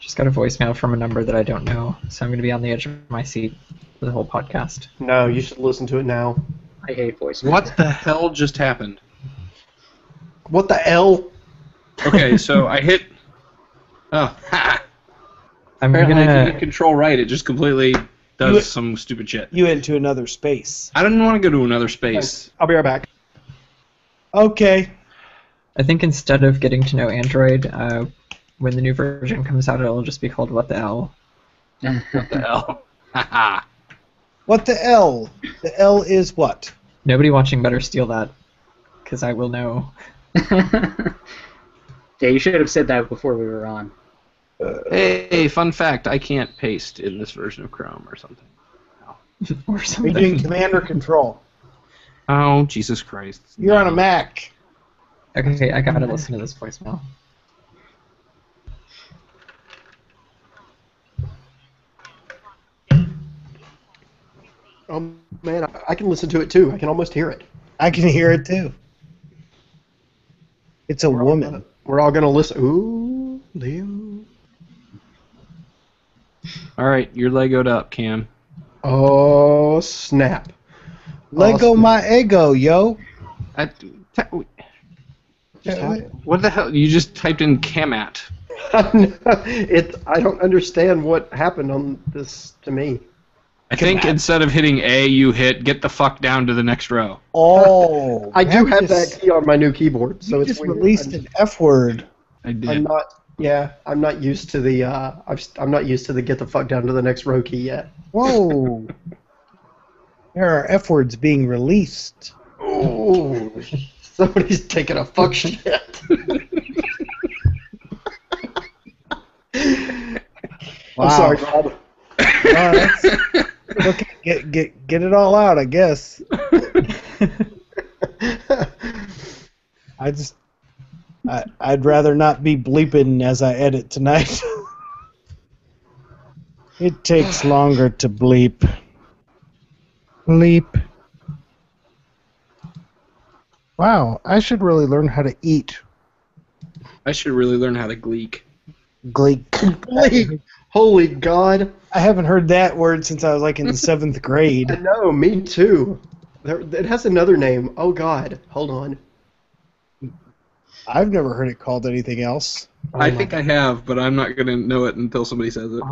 Just got a voicemail from a number that I don't know, so I'm going to be on the edge of my seat for the whole podcast. No, you should listen to it now. I hate voicemail. What the hell just happened? What the hell? Okay, so I hit... Oh, ha! I'm Apparently if you gonna. hit control right, it just completely does some stupid shit. You went to another space. I didn't want to go to another space. I'll be right back. Okay. I think instead of getting to know Android, when the new version comes out, it'll just be called What the L. What the hell? Haha. What the L? The L is what? Nobody watching better steal that, because I will know. Yeah, you should have said that before we were on. Hey, fun fact, I can't paste in this version of Chrome or something. Or Are you something. doing command or control? Oh, Jesus Christ. You're on a Mac. Okay, I gotta listen to this voicemail. Oh man, I can listen to it too. I can almost hear it. I can hear it too. It's a woman. We're all gonna listen. Ooh, Liam. Alright, you're Lego'd up, Cam. Oh snap! Lego my ego, yo. Just happened. What the hell? You just typed in Camat. I don't understand what happened on this to me. I think instead of hitting A, you hit get the fuck down to the next row. Oh. I do have just- that key on my new keyboard, so You it's just weird. released an F word. I did. I'm not. Yeah, I'm not used to the. I'm not used to the get the fuck down to the next row key yet. Whoa. There are F words being released. Oh, somebody's taking a fuck shit. I'm sorry, Bob. Okay, get it all out, I guess. I'd rather not be bleeping as I edit tonight. It takes longer to bleep. Bleep. Wow, I should really learn how to eat. I should really learn how to gleek. Gleek. Holy God! I haven't heard that word since I was like in 7th grade. I know, me too. It has another name. Oh God, hold on. I've never heard it called anything else. I think I have, but I'm not going to know it until somebody says it.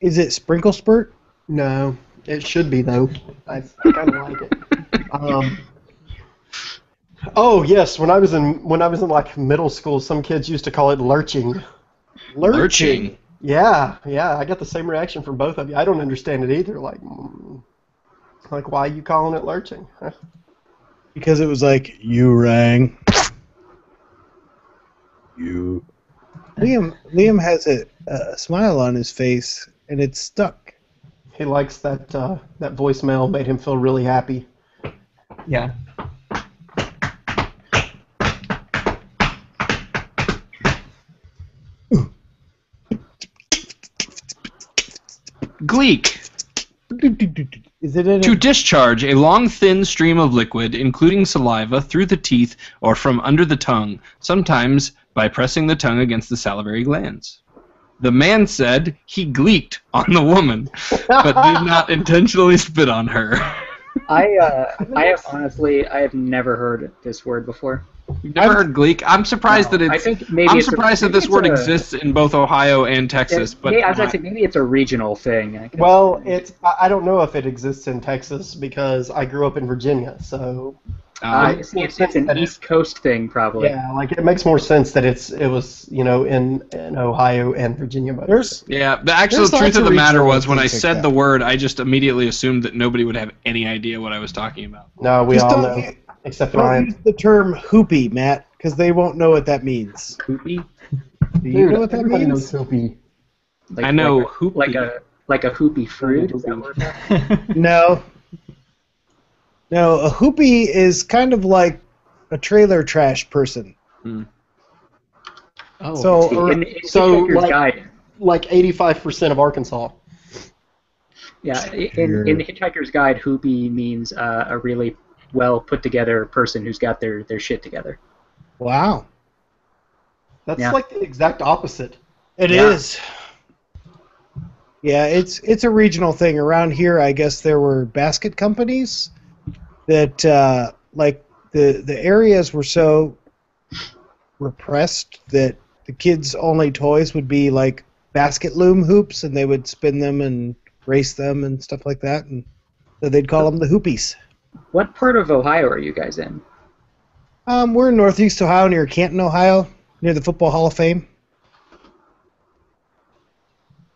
Is it Sprinkle Spurt? No, it should be though. I kind of like it. Oh yes, when I was in like middle school, some kids used to call it lurching. Lurching. Yeah, I got the same reaction from both of you. I don't understand it either. Like why are you calling it lurching? Huh? Because it was like, you rang. You. Liam has a smile on his face, and it's stuck. He likes that that voicemail made him feel really happy. Yeah. Gleek. Is it in To a, discharge a long, thin stream of liquid, including saliva, through the teeth or from under the tongue, sometimes by pressing the tongue against the salivary glands. The man said he gleeked on the woman, but did not intentionally spit on her. I have never heard this word before. You've never heard gleek? I'm surprised that it's. I think maybe I'm it's a- surprised that maybe this it's word a- exists in both Ohio and Texas. But I was going to say maybe it's a regional thing. I guess. Well, I don't know if it exists in Texas because I grew up in Virginia, so It's an East Coast thing, probably. yeah, like it makes more sense that it was in Ohio and Virginia. But yeah, the actual There's lots truth of of the matter regional was when I things like said that. the word, I just immediately assumed that nobody would have any idea what I was talking about. no, we Just all don't- know, except don't Ryan. use the term hoopy, Matt, because they won't know what that means. Hoopy? Do you Dude, know what that everybody means? knows Hoopy. Like, I know like a, hoopy. like a hoopy fruit. Is that what it's No. No, a hoopy is kind of like a trailer trash person. Oh, So, in So, Hitchhiker's like- Guide. like 85% of Arkansas. Yeah, in the Hitchhiker's Guide, hoopy means a really well put together person who's got their shit together. wow. That's Yeah. like the exact opposite. It Yeah. is. Yeah, it's a regional thing. Around here, I guess there were basket companies that, like, the areas were so repressed that the kids' only toys would be, like, basket loom hoops, and they would spin them and race them and stuff like that, and so they'd call them the hoopies. What part of Ohio are you guys in? We're in Northeast Ohio, near Canton, Ohio, near the Football Hall of Fame.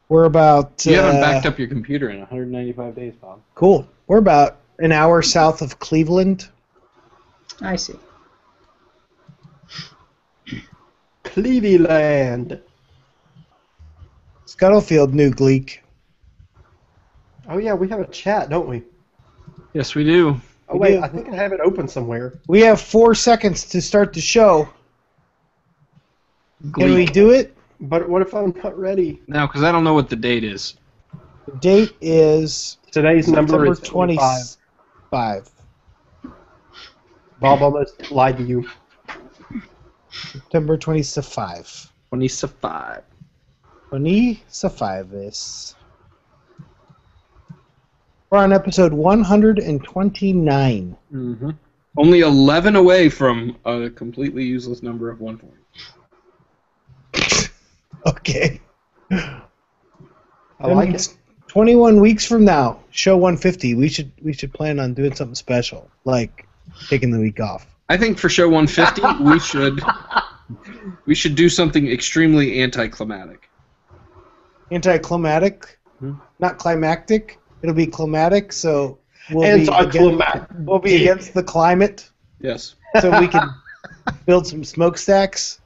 We're about... You haven't backed up your computer in 195 days, Bob. Cool. We're about an hour south of Cleveland. I see. Cleveland. Scuttlefield, New Gleek. Oh yeah, we have a chat, don't we? Yes, we do. Oh We wait, do. I think I have it open somewhere. We have 4 seconds to start the show. Can we do it? But what if I'm not ready? No, because I don't know what the date is. The date is Today's number September is 25. 25. Bob almost lied to you. September 25. 25. 25 is. We're on episode 129. Mm-hmm. Only 11 away from a completely useless number of 140. Okay. I like it. 21 weeks from now, show 150. We should plan on doing something special, like taking the week off. I think for show 150, we should do something extremely anticlimactic. Anticlimactic, not climactic. It'll be climatic, so we'll be against the climate, Yes. so we can build some smokestacks.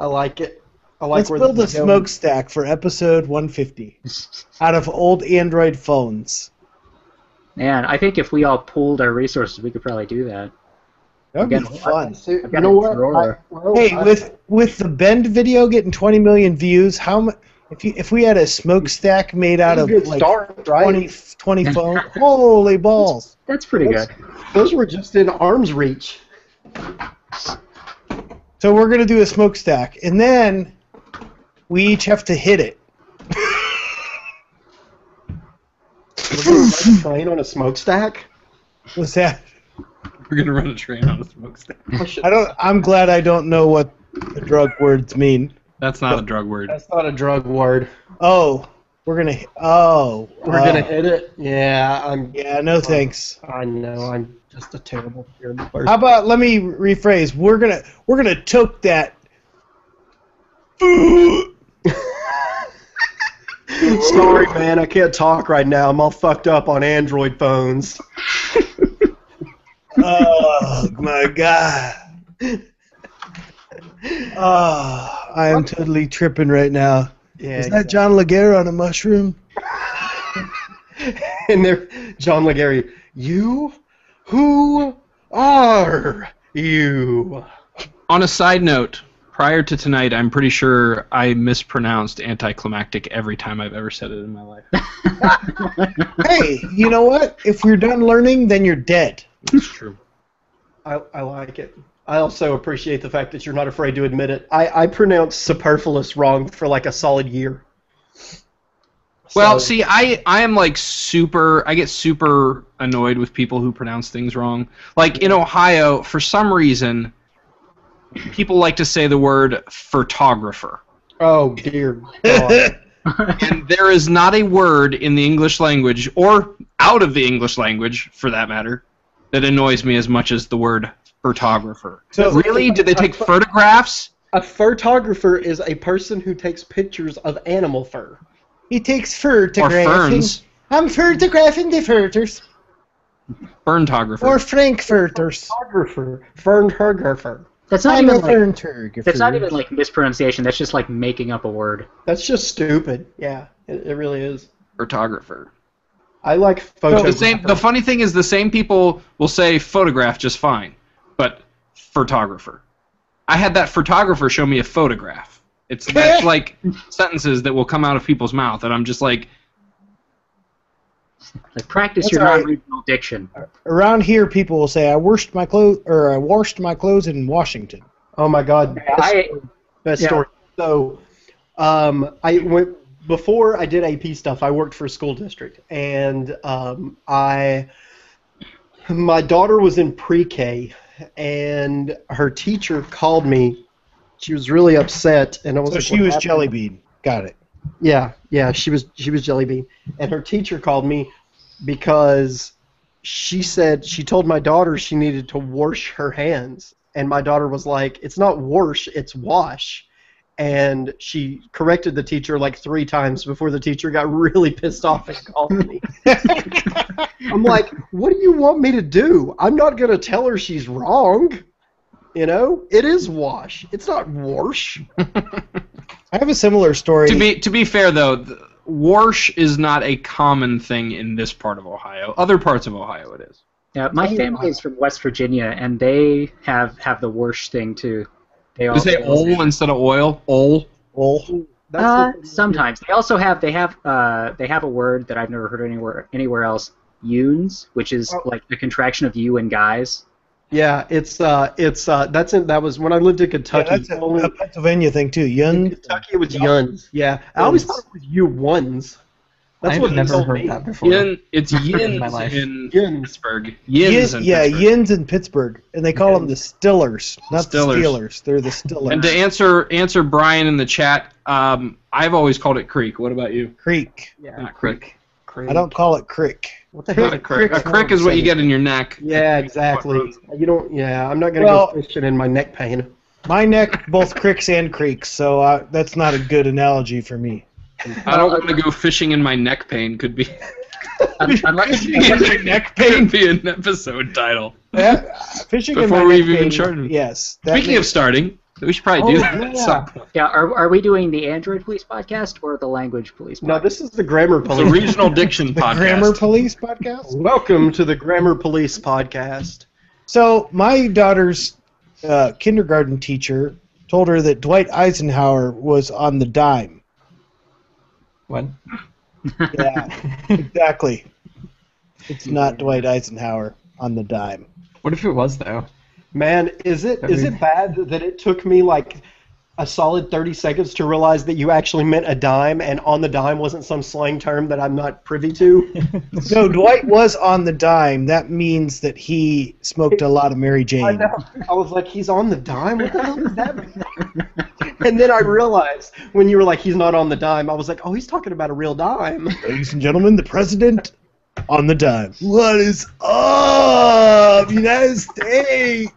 I like it. I like Let's where build a this is going. smokestack for episode 150 out of old Android phones. Man, I think if we all pooled our resources, we could probably do that. That would be Again, fun. You got know a what? drawer. Hey, with the Bend video getting 20 million views, how much? If we had a smokestack made out of good like start, right? 20 phones, holy balls! That's pretty good. Those were just in arm's reach. So we're gonna do a smokestack, and then we each have to hit it. We're going to run a train on a smokestack? What's that? We're going to run a train on a smokestack. I'm glad I don't know what the drug words mean. That's not a drug word. That's not a drug word. Oh, we're gonna. Oh, We're gonna hit it? Yeah, Yeah, no thanks. I know, I'm just a terrible person. How about let me rephrase? We're gonna toke that. Sorry, man, I can't talk right now. I'm all fucked up on Android phones. Oh my god. Oh, I am totally tripping right now. Yeah, Is that John Laguerre on a mushroom? And there, John Legary, you? Who are you? On a side note, prior to tonight, I'm pretty sure I mispronounced anticlimactic every time I've ever said it in my life. Hey, you know what? If you're done learning, then you're dead. It's true. I like it. I also appreciate the fact that you're not afraid to admit it. I pronounced superfluous wrong for like a solid year. Well, So- see, I am like I get super annoyed with people who pronounce things wrong. Like in Ohio, for some reason, people like to say the word photographer. Oh, dear God. And there is not a word in the English language, or out of the English language, for that matter, that annoys me as much as the word photographer. So- Really? Did they take photographs? A photographer is a person who takes pictures of animal fur. He takes photographing. Or ferns? I'm photographing the photos. Ferntographer. Or frankfurters. Photographer. Fernhurger. That's not I'm a even like fernturger. that's not even like mispronunciation. That's just like making up a word. That's just stupid. Yeah, it really is. Photographer. I like photographer. The funny thing is the same people will say photograph just fine, but photographer. I had that photographer show me a photograph. That's like sentences that will come out of people's mouth, and I'm just like, Like practice That's your all right. non-regional diction. Around here, people will say, I washed my clothes in Washington. Oh my God, best I- story. Best yeah. story. So, before I did AP stuff, I worked for a school district, and my daughter was in pre-K, and her teacher called me. She was really upset, and I was So like, she "What was happened?" Jelly Bean. Got it. Yeah, she was Jelly Bean, and her teacher called me because she told my daughter she needed to wash her hands, and my daughter was like, "It's not wash, it's wash." And she corrected the teacher like 3 times before the teacher got really pissed off and called me. I'm like, what do you want me to do? I'm not going to tell her she's wrong. You know? It is wash. It's not wash. I have a similar story. To be fair, though, wash is not a common thing in this part of Ohio. Other parts of Ohio it is. Yeah, my family is from West Virginia, and they have the worst thing too. They You say ol instead of oil? Ol? Well, Sometimes they also have a word that I've never heard anywhere else. Yuns, which is like the contraction of you and guys. Yeah, that was when I lived in Kentucky. yeah, that's a Pennsylvania thing too. In Yun. Kentucky it was yuns. Yeah, I always thought it was you ones. That's I've what they never told heard me. that before. It's In my yins life. in Yins. Pittsburgh. Yins in Yeah, Pittsburgh. Yins in Pittsburgh, and they call them the Stillers, not Stillers. the Steelers. They're the Stillers. And to answer Brian in the chat, I've always called it creek. What about you? Creek. Yeah, Not creek. I don't call it crick. What the Not heck? a crick. A crick is what you get in your neck. Yeah, exactly. You don't. Yeah, I'm not gonna Well- go fishing in my neck pain. My neck, both cricks and creeks, so that's not a good analogy for me. I don't want to go fishing in my neck pain. Could be Unless fishing in my neck pain. Could be an episode title. Fishing Before in my we've neck even pain, started. yes. that Speaking of makes- starting, we should probably do that at some point. yeah, are we doing the Android Police podcast or the Language Police podcast? No, this is the Grammar It's a Police. regional diction the podcast. Grammar Police podcast. Welcome to the Grammar Police podcast. So my daughter's kindergarten teacher told her that Dwight Eisenhower was on the dime. What? Yeah, exactly. It's not Dwight Eisenhower on the dime. What if it was though? Man, is it I mean- bad that it took me like a solid 30 seconds to realize that you actually meant a dime, and on the dime wasn't some slang term that I'm not privy to? No, Dwight was on the dime. That means that he smoked a lot of Mary I Jane. know. I was like, he's on the dime? What the hell does that mean? And then I realized when you were like, he's not on the dime, I was like, oh, he's talking about a real dime. Ladies and gentlemen, the president on the dime. What is up, United States?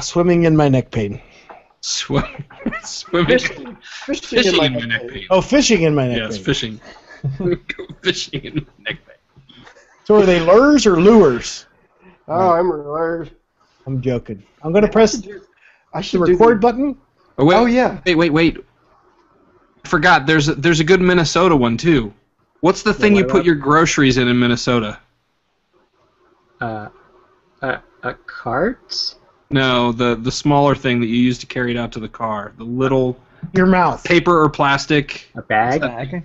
Swimming in my neck pain. Swimming Fishing fishing my in my neck neck pain. pain. Oh, fishing in my neck Yes, pain. fishing. Go fishing in my neck pain. So are they lures or lures? Oh, I'm alert. I'm joking. I'm going to press I the should do record button. Oh, wait, Oh, yeah. wait. I forgot. There's a good Minnesota one too. What's the thing you what put about- your groceries in Minnesota? A cart? No, the smaller thing that you use to carry it out to the car. The little Your mouth. paper or plastic A bag? Bag?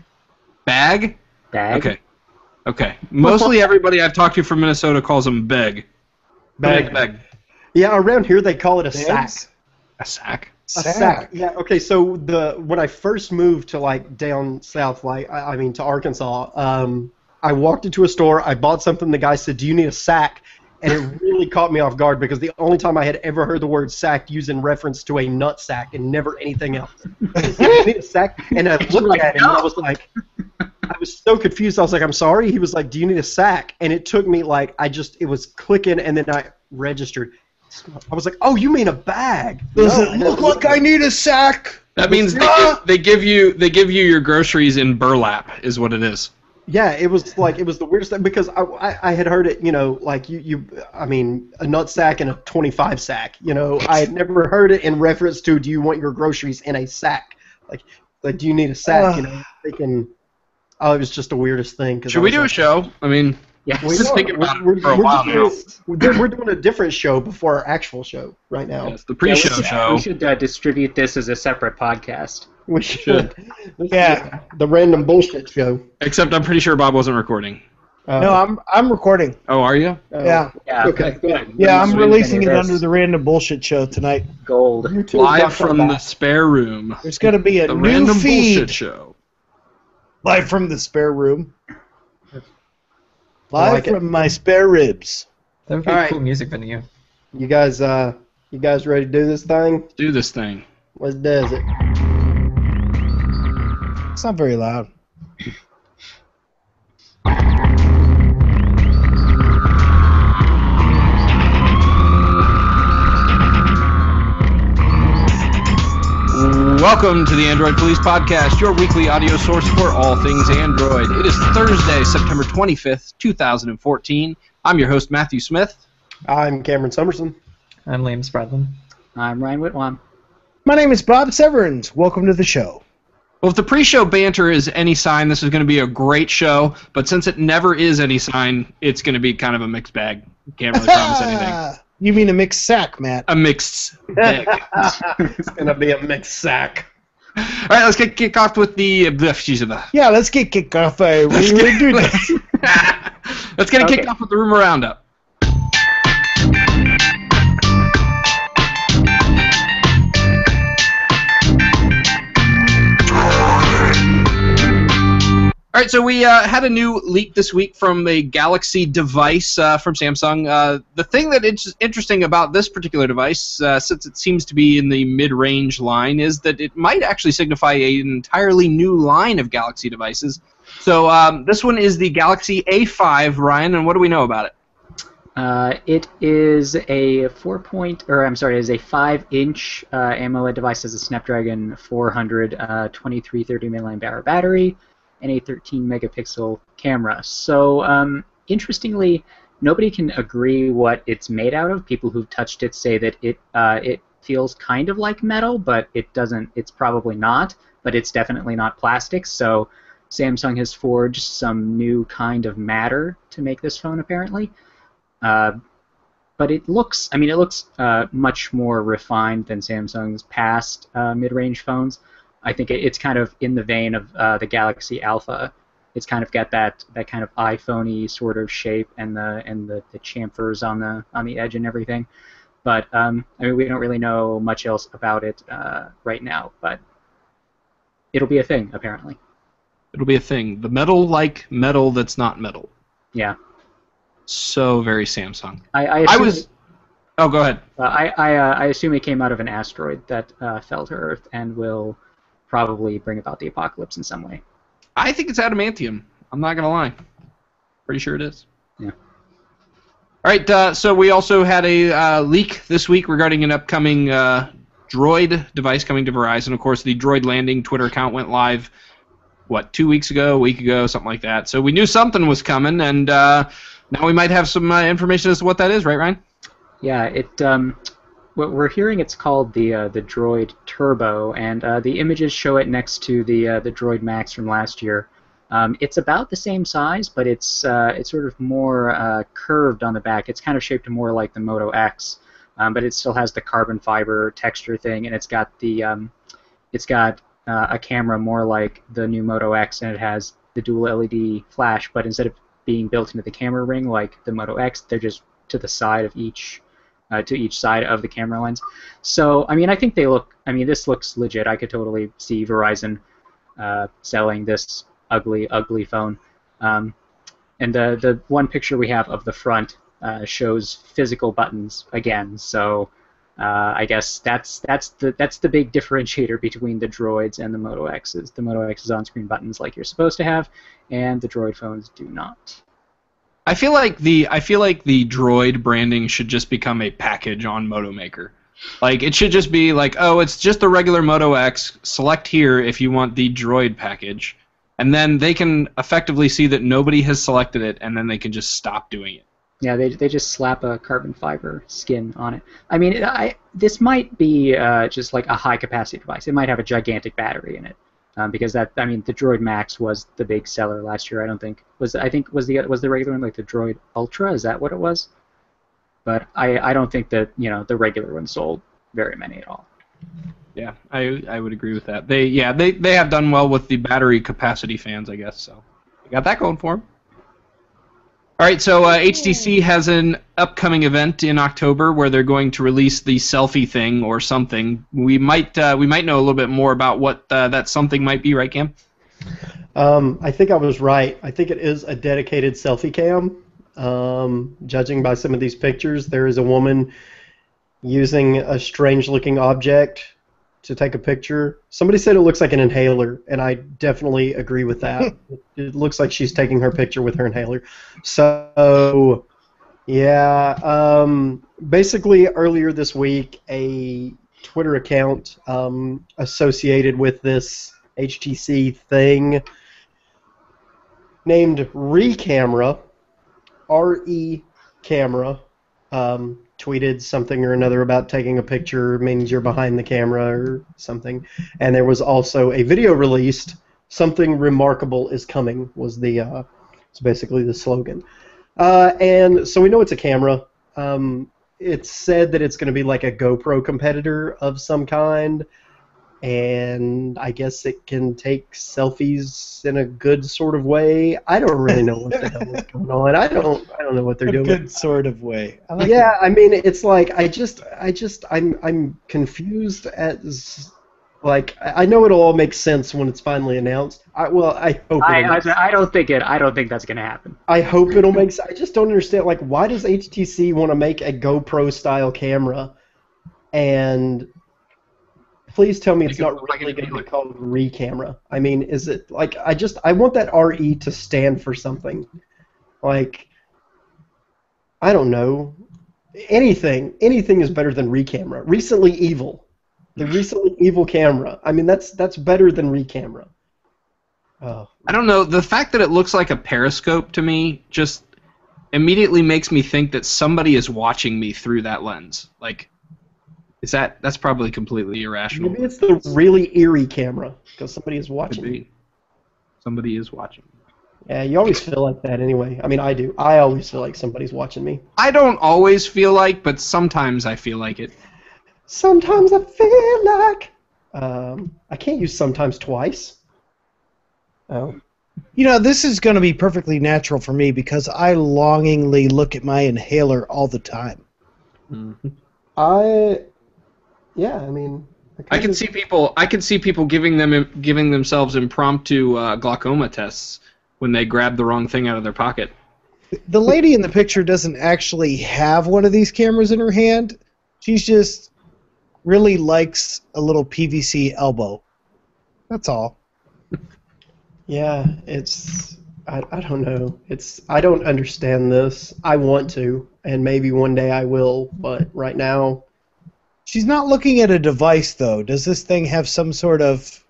bag. Bag? Okay. Mostly everybody I've talked to from Minnesota calls them bag. Bag. Yeah, around here they call it a sack. Bags? A sack. A sack. Yeah. Okay. So when I first moved to like down south, like I mean to Arkansas, I walked into a store. I bought something. The guy said, "Do you need a sack?" And it really caught me off guard because the only time I had ever heard the word sack used in reference to a nut sack and never anything else. He said, "You need a sack?" And I looked like, at him and I was like, I was so confused. I was like, "I'm sorry." He was like, "Do you need a sack?" And it took me like it was clicking, and then I registered. I was like, "Oh, you mean a bag?" Does No, it look like I need a sack? That means they give you your groceries in burlap is what it is. Yeah, it was the weirdest thing because I had heard it, like I mean, a nut sack and a 25 sack. I had never heard it in reference to, do you want your groceries in a sack? Like do you need a sack? Thinking, it was just the weirdest thing. Should we do a show? I mean, Yes. We Just are. thinking about it We're for a while now. We're doing a different show before our actual show right now. It's the pre-show We show. should distribute this as a separate podcast. We should. Yeah. The random bullshit show. Except I'm pretty sure Bob wasn't recording. No, I'm recording. Oh, are you? Yeah. Yeah. Okay. Good. Yeah, I'm Sweet. releasing it This under the Random Bullshit Show tonight. gold. YouTube Live got from that the back. spare room. There's going to be a The new Random feed Bullshit Show. live from the spare room. I Live like it. from my spare ribs. That would be All a right. cool music venue. You guys ready to do this thing? Do this thing. Let's do it. It's not very loud. Welcome to the Android Police Podcast, your weekly audio source for all things Android. It is Thursday, September 25th, 2014. I'm your host, Matthew Smith. I'm Cameron Summerson. I'm Liam Spradlin. I'm Ryan Whitwam. My name is Bob Severns. Welcome to the show. Well, if the pre-show banter is any sign, this is going to be a great show, but since it never is any sign, it's going to be kind of a mixed bag. Can't really promise anything. You mean a mixed sack, Matt? A mixed bag. It's gonna be a mixed sack. All right, let's get kicked off with the... Yeah, let's get kicked off. We're going to do this. Let's get it kicked Okay. off with the rumor roundup. All right, so we had a new leak this week from a Galaxy device from Samsung. The thing that is interesting about this particular device, since it seems to be in the mid-range line, is that it might actually signify an entirely new line of Galaxy devices. So this one is the Galaxy A5, Ryan, and what do we know about it? It is a 5-inch AMOLED device. Has a Snapdragon 400 2330 mAh battery and a 13 megapixel camera. So interestingly, nobody can agree what it's made out of. People who've touched it say that it feels kind of like metal, but it doesn't. It's probably not, but it's definitely not plastic. So Samsung has forged some new kind of matter to make this phone, apparently. But it looks much more refined than Samsung's past mid-range phones. I think it's kind of in the vein of the Galaxy Alpha. It's kind of got that kind of iPhone-y sort of shape and the chamfers on the edge and everything. But we don't really know much else about it right now. But it'll be a thing, apparently. It'll be a thing. The metal-like metal that's not metal. Yeah. So very Samsung. I assume Oh, go ahead. I assume it came out of an asteroid that fell to Earth and will probably bring about the apocalypse in some way. I think it's adamantium. I'm not going to lie. Pretty sure it is. Yeah. All right, so we also had a leak this week regarding an upcoming Droid device coming to Verizon. Of course, the Droid Landing Twitter account went live, 2 weeks ago, a week ago, something like that. So we knew something was coming, and now we might have some information as to what that is, right, Ryan? Yeah, what we're hearing, it's called the Droid Turbo, and the images show it next to the Droid Max from last year. It's about the same size, but it's sort of more curved on the back. It's kind of shaped more like the Moto X, but it still has the carbon fiber texture thing, and it's got a camera more like the new Moto X, and it has the dual LED flash, but instead of being built into the camera ring like the Moto X, they're just to the side of each side of the camera lens. So, I think this looks legit. I could totally see Verizon selling this ugly phone. And the one picture we have of the front shows physical buttons again. So, I guess that's the big differentiator between the Droids and the Moto X's. The Moto X is on-screen buttons like you're supposed to have, and the Droid phones do not. I feel like the Droid branding should just become a package on Moto Maker. Like, it should just be like, oh, it's just the regular Moto X. Select here if you want the Droid package, and then they can effectively see that nobody has selected it, and then they can just stop doing it. Yeah, they just slap a carbon fiber skin on it. This might be just like a high capacity device. It might have a gigantic battery in it, because the Droid Max was the big seller last year. Was the regular one like the Droid Ultra? Is that what it was? But I don't think that the regular one sold very many at all. Yeah, I would agree with that. They have done well with the battery capacity fans, I guess. So they got that going for them. All right, so HTC has an upcoming event in October where they're going to release the selfie thing or something. We might know a little bit more about what that something might be, right, Cam? I think I was right. I think it is a dedicated selfie cam. Judging by some of these pictures, there is a woman using a strange-looking object to take a picture. Somebody said it looks like an inhaler, and I definitely agree with that. It looks like she's taking her picture with her inhaler. So, yeah. Basically, earlier this week, a Twitter account associated with this HTC thing named Recamera, R-E camera, tweeted something or another about taking a picture means you're behind the camera or something. And there was also a video released, something remarkable is coming was the it's basically the slogan. And so we know it's a camera. It's said that it's going to be like a GoPro competitor of some kind. And I guess it can take selfies in a good sort of way. I don't really know what the hell is going on. I don't know what they're doing. Good sort of way. I like Yeah, I mean, it's like I'm confused as like I know it'll all make sense when it's finally announced. I hope. I don't think that's gonna happen. I hope it'll make sense. I just don't understand. Like, why does HTC want to make a GoPro style camera? And please tell me it's not really going to be called Recamera. I mean, is it like I want that RE to stand for something. Like, I don't know. Anything is better than Recamera. Recently Evil. The Recently Evil camera. I mean, that's better than Recamera. Oh. I don't know. The fact that it looks like a periscope to me just immediately makes me think that somebody is watching me through that lens. Like, that's probably completely irrational. Maybe it's the really eerie camera because somebody is watching. Could be. Somebody is watching. Yeah, you always feel like that anyway. I mean, I do. I always feel like somebody's watching me. I don't always feel like, but sometimes I feel like it. Sometimes I feel like. I can't use sometimes twice. Oh. You know, this is going to be perfectly natural for me because I longingly look at my inhaler all the time. Mm-hmm. Yeah, I mean, I can see people giving themselves impromptu glaucoma tests when they grab the wrong thing out of their pocket. The lady in the picture doesn't actually have one of these cameras in her hand. She's just really likes a little PVC elbow. That's all. Yeah, I don't know. I don't understand this. I want to, and maybe one day I will, but right now. She's not looking at a device, though. Does this thing have some sort of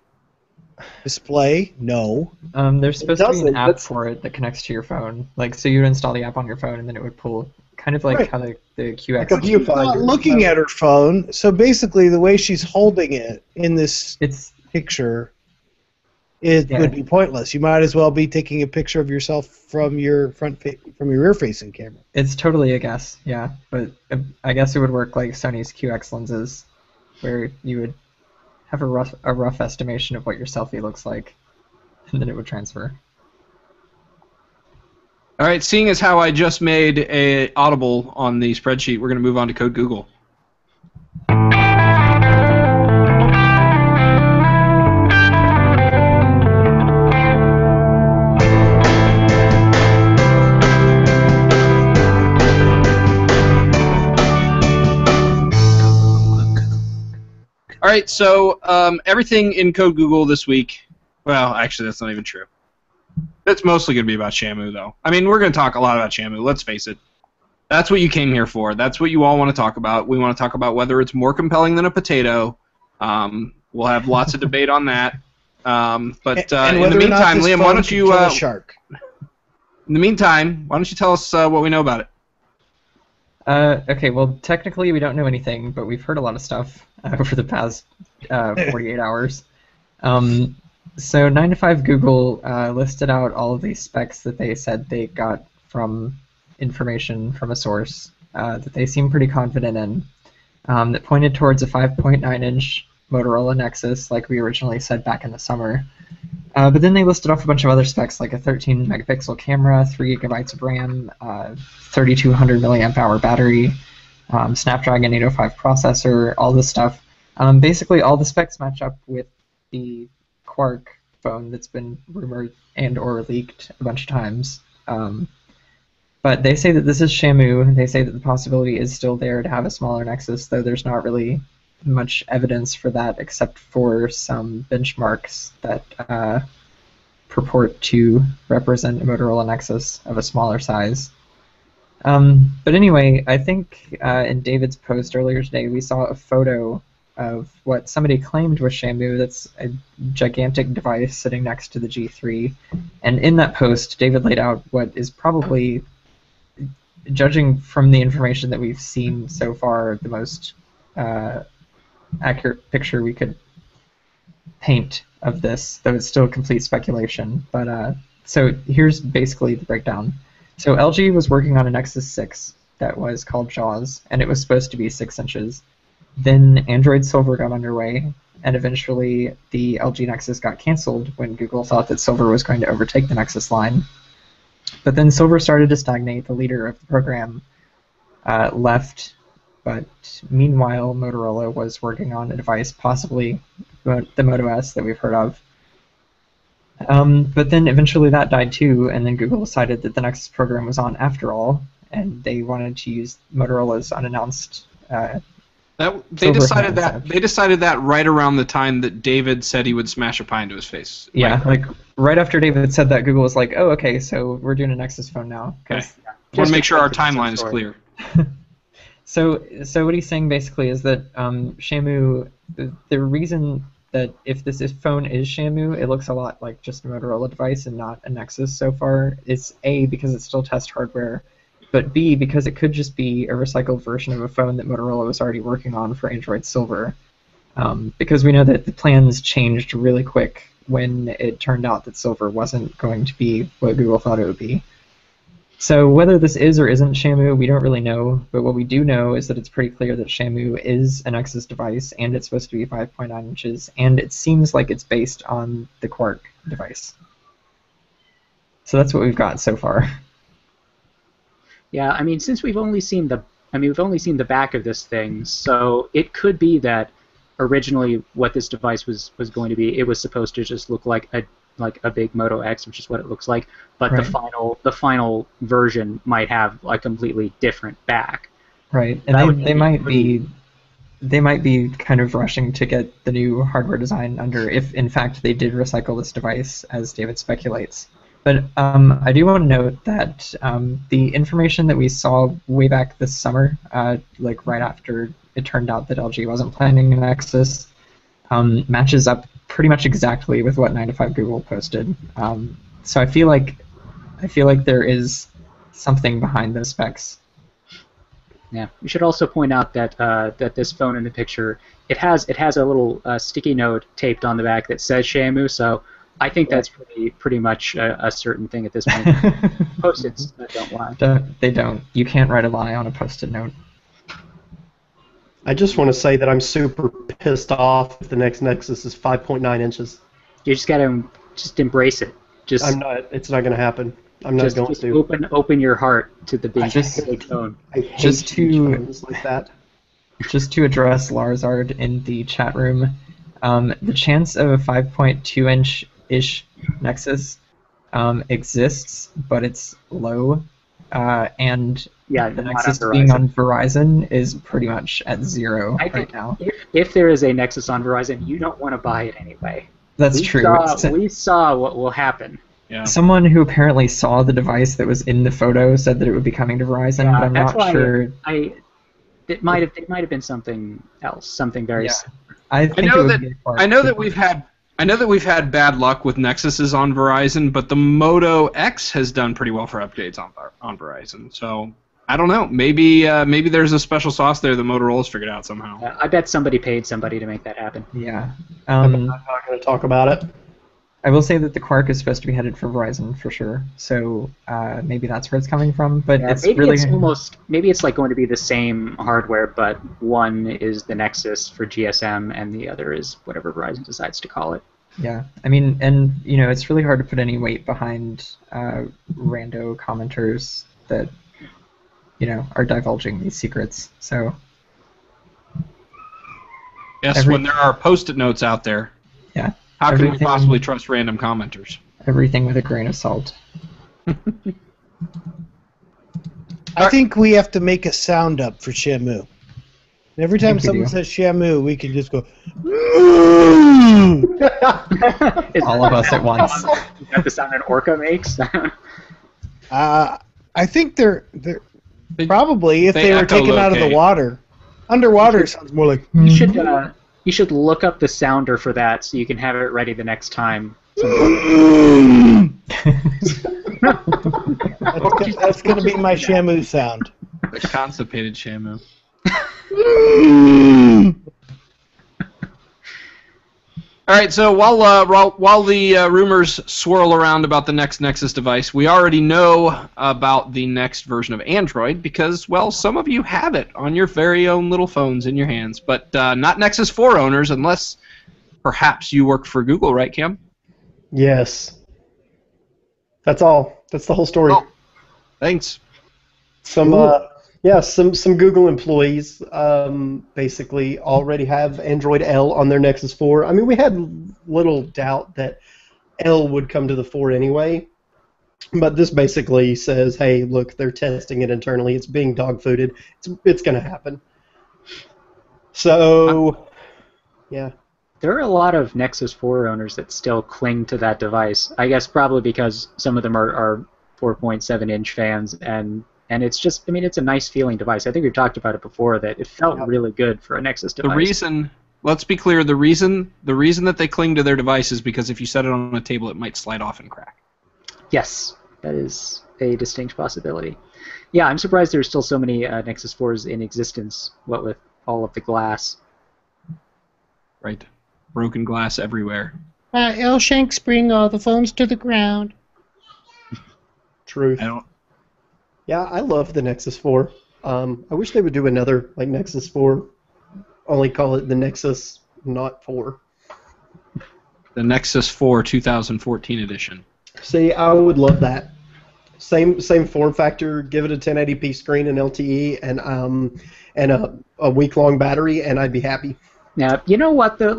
display? No. There's supposed to be an app for it that connects to your phone. Like, so you'd install the app on your phone, and then it would pull, kind of like how the QX. Like a viewfinder. She's not looking at her phone, so basically the way she's holding it in this picture, it would be pointless. You might as well be taking a picture of yourself from your rear-facing camera. It's totally a guess, yeah. But I guess it would work like Sony's QX lenses, where you would have a rough estimation of what your selfie looks like, and then it would transfer. All right, seeing as how I just made a audible on the spreadsheet, we're going to move on to Code Google. All right, so everything in Code Google this week, well, actually, that's not even true. It's mostly going to be about Shamu, though. I mean, we're going to talk a lot about Shamu, let's face it. That's what you came here for. That's what you all want to talk about. We want to talk about whether it's more compelling than a potato. We'll have lots of debate on that. But in the meantime, Liam, why don't you... shark. In the meantime, why don't you tell us what we know about it? Okay, well, technically we don't know anything, but we've heard a lot of stuff over the past 48 hours. So 9to5Google listed out all of these specs that they said they got from information from a source that they seem pretty confident in, that pointed towards a 5.9-inch Motorola Nexus, like we originally said back in the summer, But then they listed off a bunch of other specs, like a 13 megapixel camera, 3 gigabytes of RAM, 3200 milliamp hour battery, Snapdragon 805 processor, all this stuff. Basically, all the specs match up with the Quark phone that's been rumored and or leaked a bunch of times. But they say that this is Shamu. They say that the possibility is still there to have a smaller Nexus, though there's not really much evidence for that except for some benchmarks that purport to represent a Motorola Nexus of a smaller size. But anyway, I think in David's post earlier today we saw a photo of what somebody claimed was Shamu. That's a gigantic device sitting next to the G3. And in that post, David laid out what is probably, judging from the information that we've seen so far, the most accurate picture we could paint of this, though it's still complete speculation. But so here's basically the breakdown. So LG was working on a Nexus 6 that was called JAWS, and it was supposed to be 6 inches. Then Android Silver got underway, and eventually the LG Nexus got canceled when Google thought that Silver was going to overtake the Nexus line. But then Silver started to stagnate. The leader of the program left, but meanwhile Motorola was working on a device, possibly the Moto S that we've heard of. But then eventually that died too, and then Google decided that the Nexus program was on after all, and they wanted to use Motorola's unannounced They decided that right around the time that David said he would smash a pie into his face. Yeah, like right after David said that, Google was like, "Oh, okay, so we're doing a Nexus phone now." Okay. Want to make sure our timeline is clear. So what he's saying basically is that Shamu, the reason that if this phone is Shamu, it looks a lot like just a Motorola device and not a Nexus so far, is A, because it's still test hardware, but B, because it could just be a recycled version of a phone that Motorola was already working on for Android Silver. Because we know that the plans changed really quick when it turned out that Silver wasn't going to be what Google thought it would be. So whether this is or isn't Shamu, we don't really know, but what we do know is that it's pretty clear that Shamu is a Nexus device, and it's supposed to be 5.9 inches, and it seems like it's based on the Quark device. So that's what we've got so far. Yeah, I mean, since we've only seen the back of this thing, so it could be that originally what this device was going to be, it was supposed to just look like a big Moto X, which is what it looks like, but right. the final version might have a completely different back. Right, and they might be kind of rushing to get the new hardware design under, if in fact they did recycle this device, as David speculates. But I do want to note that the information that we saw way back this summer, like right after it turned out that LG wasn't planning an Nexus, matches up pretty much exactly with what 9to5 Google posted. So I feel like there is something behind those specs. Yeah, we should also point out that that this phone in the picture, it has a little sticky note taped on the back that says Shamu. So I think that's pretty much a certain thing at this point. Post-its don't lie. They don't. You can't write a lie on a post-it note. I just want to say that I'm super pissed off if the next Nexus is 5.9 inches. You just gotta embrace it. I'm not. It's not going to happen. I'm not going to. Open your heart to the big phone. I hate phones like that. Just to address Larzard in the chat room, the chance of a 5.2-inch-ish Nexus exists, but it's low, and the Nexus being on Verizon is pretty much at zero right now. If there is a Nexus on Verizon, you don't want to buy it anyway. That's true. We saw what will happen. Yeah. Someone who apparently saw the device that was in the photo said that it would be coming to Verizon, but I'm not sure. It might have been something else, something very. Yeah. I know that we've had bad luck with Nexuses on Verizon, but the Moto X has done pretty well for updates on Verizon. So I don't know. Maybe there's a special sauce there that Motorola's figured out somehow. I bet somebody paid somebody to make that happen. Yeah. I'm not going to talk about it. I will say that the Quark is supposed to be headed for Verizon for sure. So maybe that's where it's coming from. But maybe it's like going to be the same hardware, but one is the Nexus for GSM and the other is whatever Verizon decides to call it. Yeah, I mean, and it's really hard to put any weight behind rando commenters that are divulging these secrets. So yes, when there are post-it notes out there, yeah, how can we possibly trust random commenters? Everything with a grain of salt. I think we have to make a sound up for Shamu. Every time someone says Shamu, we can just go. All of us at once. Is that the sound an orca makes? I think they're probably if they were taken out of the water. Underwater sounds more like. You should look up the sounder for that so you can have it ready the next time. That's going to be my Shamu sound. The constipated Shamu. All right, so while the rumors swirl around about the next Nexus device, we already know about the next version of Android because, well, some of you have it on your very own little phones in your hands, but not Nexus 4 owners unless perhaps you work for Google, right, Cam? Yes. That's all. That's the whole story. Oh, thanks. Some Google employees basically already have Android L on their Nexus 4. I mean, we had little doubt that L would come to the 4 anyway, but this basically says, hey, look, they're testing it internally. It's being dog-fooded. It's going to happen. So, yeah. There are a lot of Nexus 4 owners that still cling to that device. I guess probably because some of them are 4.7-inch fans, and it's just, I mean, it's a nice feeling device. I think we've talked about it before, that it felt really good for a Nexus device. Let's be clear, the reason that they cling to their device is because if you set it on a table, it might slide off and crack. Yes, that is a distinct possibility. Yeah, I'm surprised there's still so many Nexus 4s in existence, what with all of the glass. Right. Broken glass everywhere. L. Shanks bring all the phones to the ground. Truth. Yeah, I love the Nexus 4. I wish they would do another like Nexus 4, only call it the Nexus not 4. The Nexus 4 2014 edition. See, I would love that. Same form factor, give it a 1080p screen and LTE, and a week-long battery, and I'd be happy. Now, you know what, the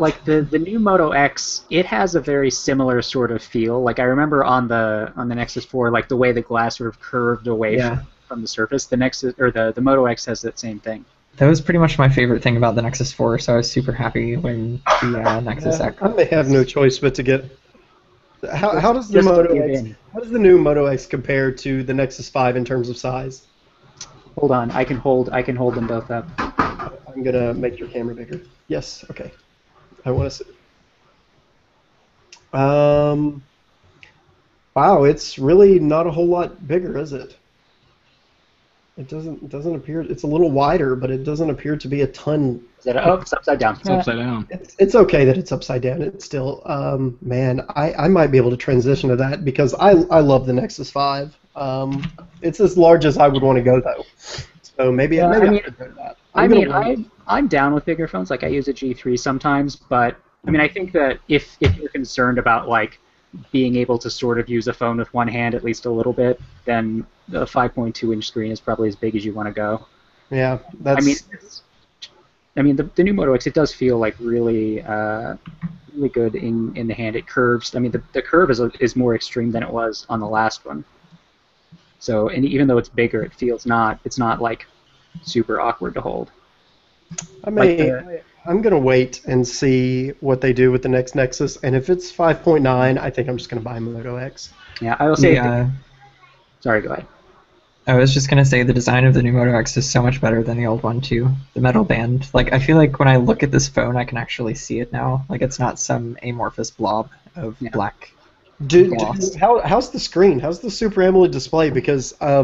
new Moto X, it has a very similar sort of feel. Like, I remember on the Nexus 4, like the way the glass sort of curved away from the surface. The Nexus, or the Moto X, has that same thing. That was pretty much my favorite thing about the Nexus 4, so I was super happy when the Nexus X. I may have no choice but to get. How does the Moto X? How does the new Moto X compare to the Nexus 5 in terms of size? Hold on, I can hold them both up. I'm gonna make your camera bigger. Yes, okay. I want to see. Wow, it's really not a whole lot bigger, is it? It doesn't appear. It's a little wider, but it doesn't appear to be a ton. Is that, oh, it's upside down. It's upside down. It's okay that it's upside down. It's still, man, I might be able to transition to that because I love the Nexus 5. It's as large as I would want to go though. So maybe I could do that. I'm down with bigger phones. Like, I use a G3 sometimes, but I mean, I think that if you're concerned about like being able to sort of use a phone with one hand at least a little bit, then the 5.2-inch screen is probably as big as you want to go. Yeah, that's. I mean, the new Moto X, it does feel like really good in the hand. It curves. I mean, the curve is more extreme than it was on the last one. So, and even though it's bigger, it's not like super awkward to hold. I'm gonna wait and see what they do with the next Nexus, and if it's 5.9, I think I'm just gonna buy Moto X. Yeah, I will say. Sorry, go ahead. I was just gonna say the design of the new Moto X is so much better than the old one too. The metal band, like I feel like when I look at this phone, I can actually see it now. Like it's not some amorphous blob of black. How's the screen? How's the Super AMOLED display? Because I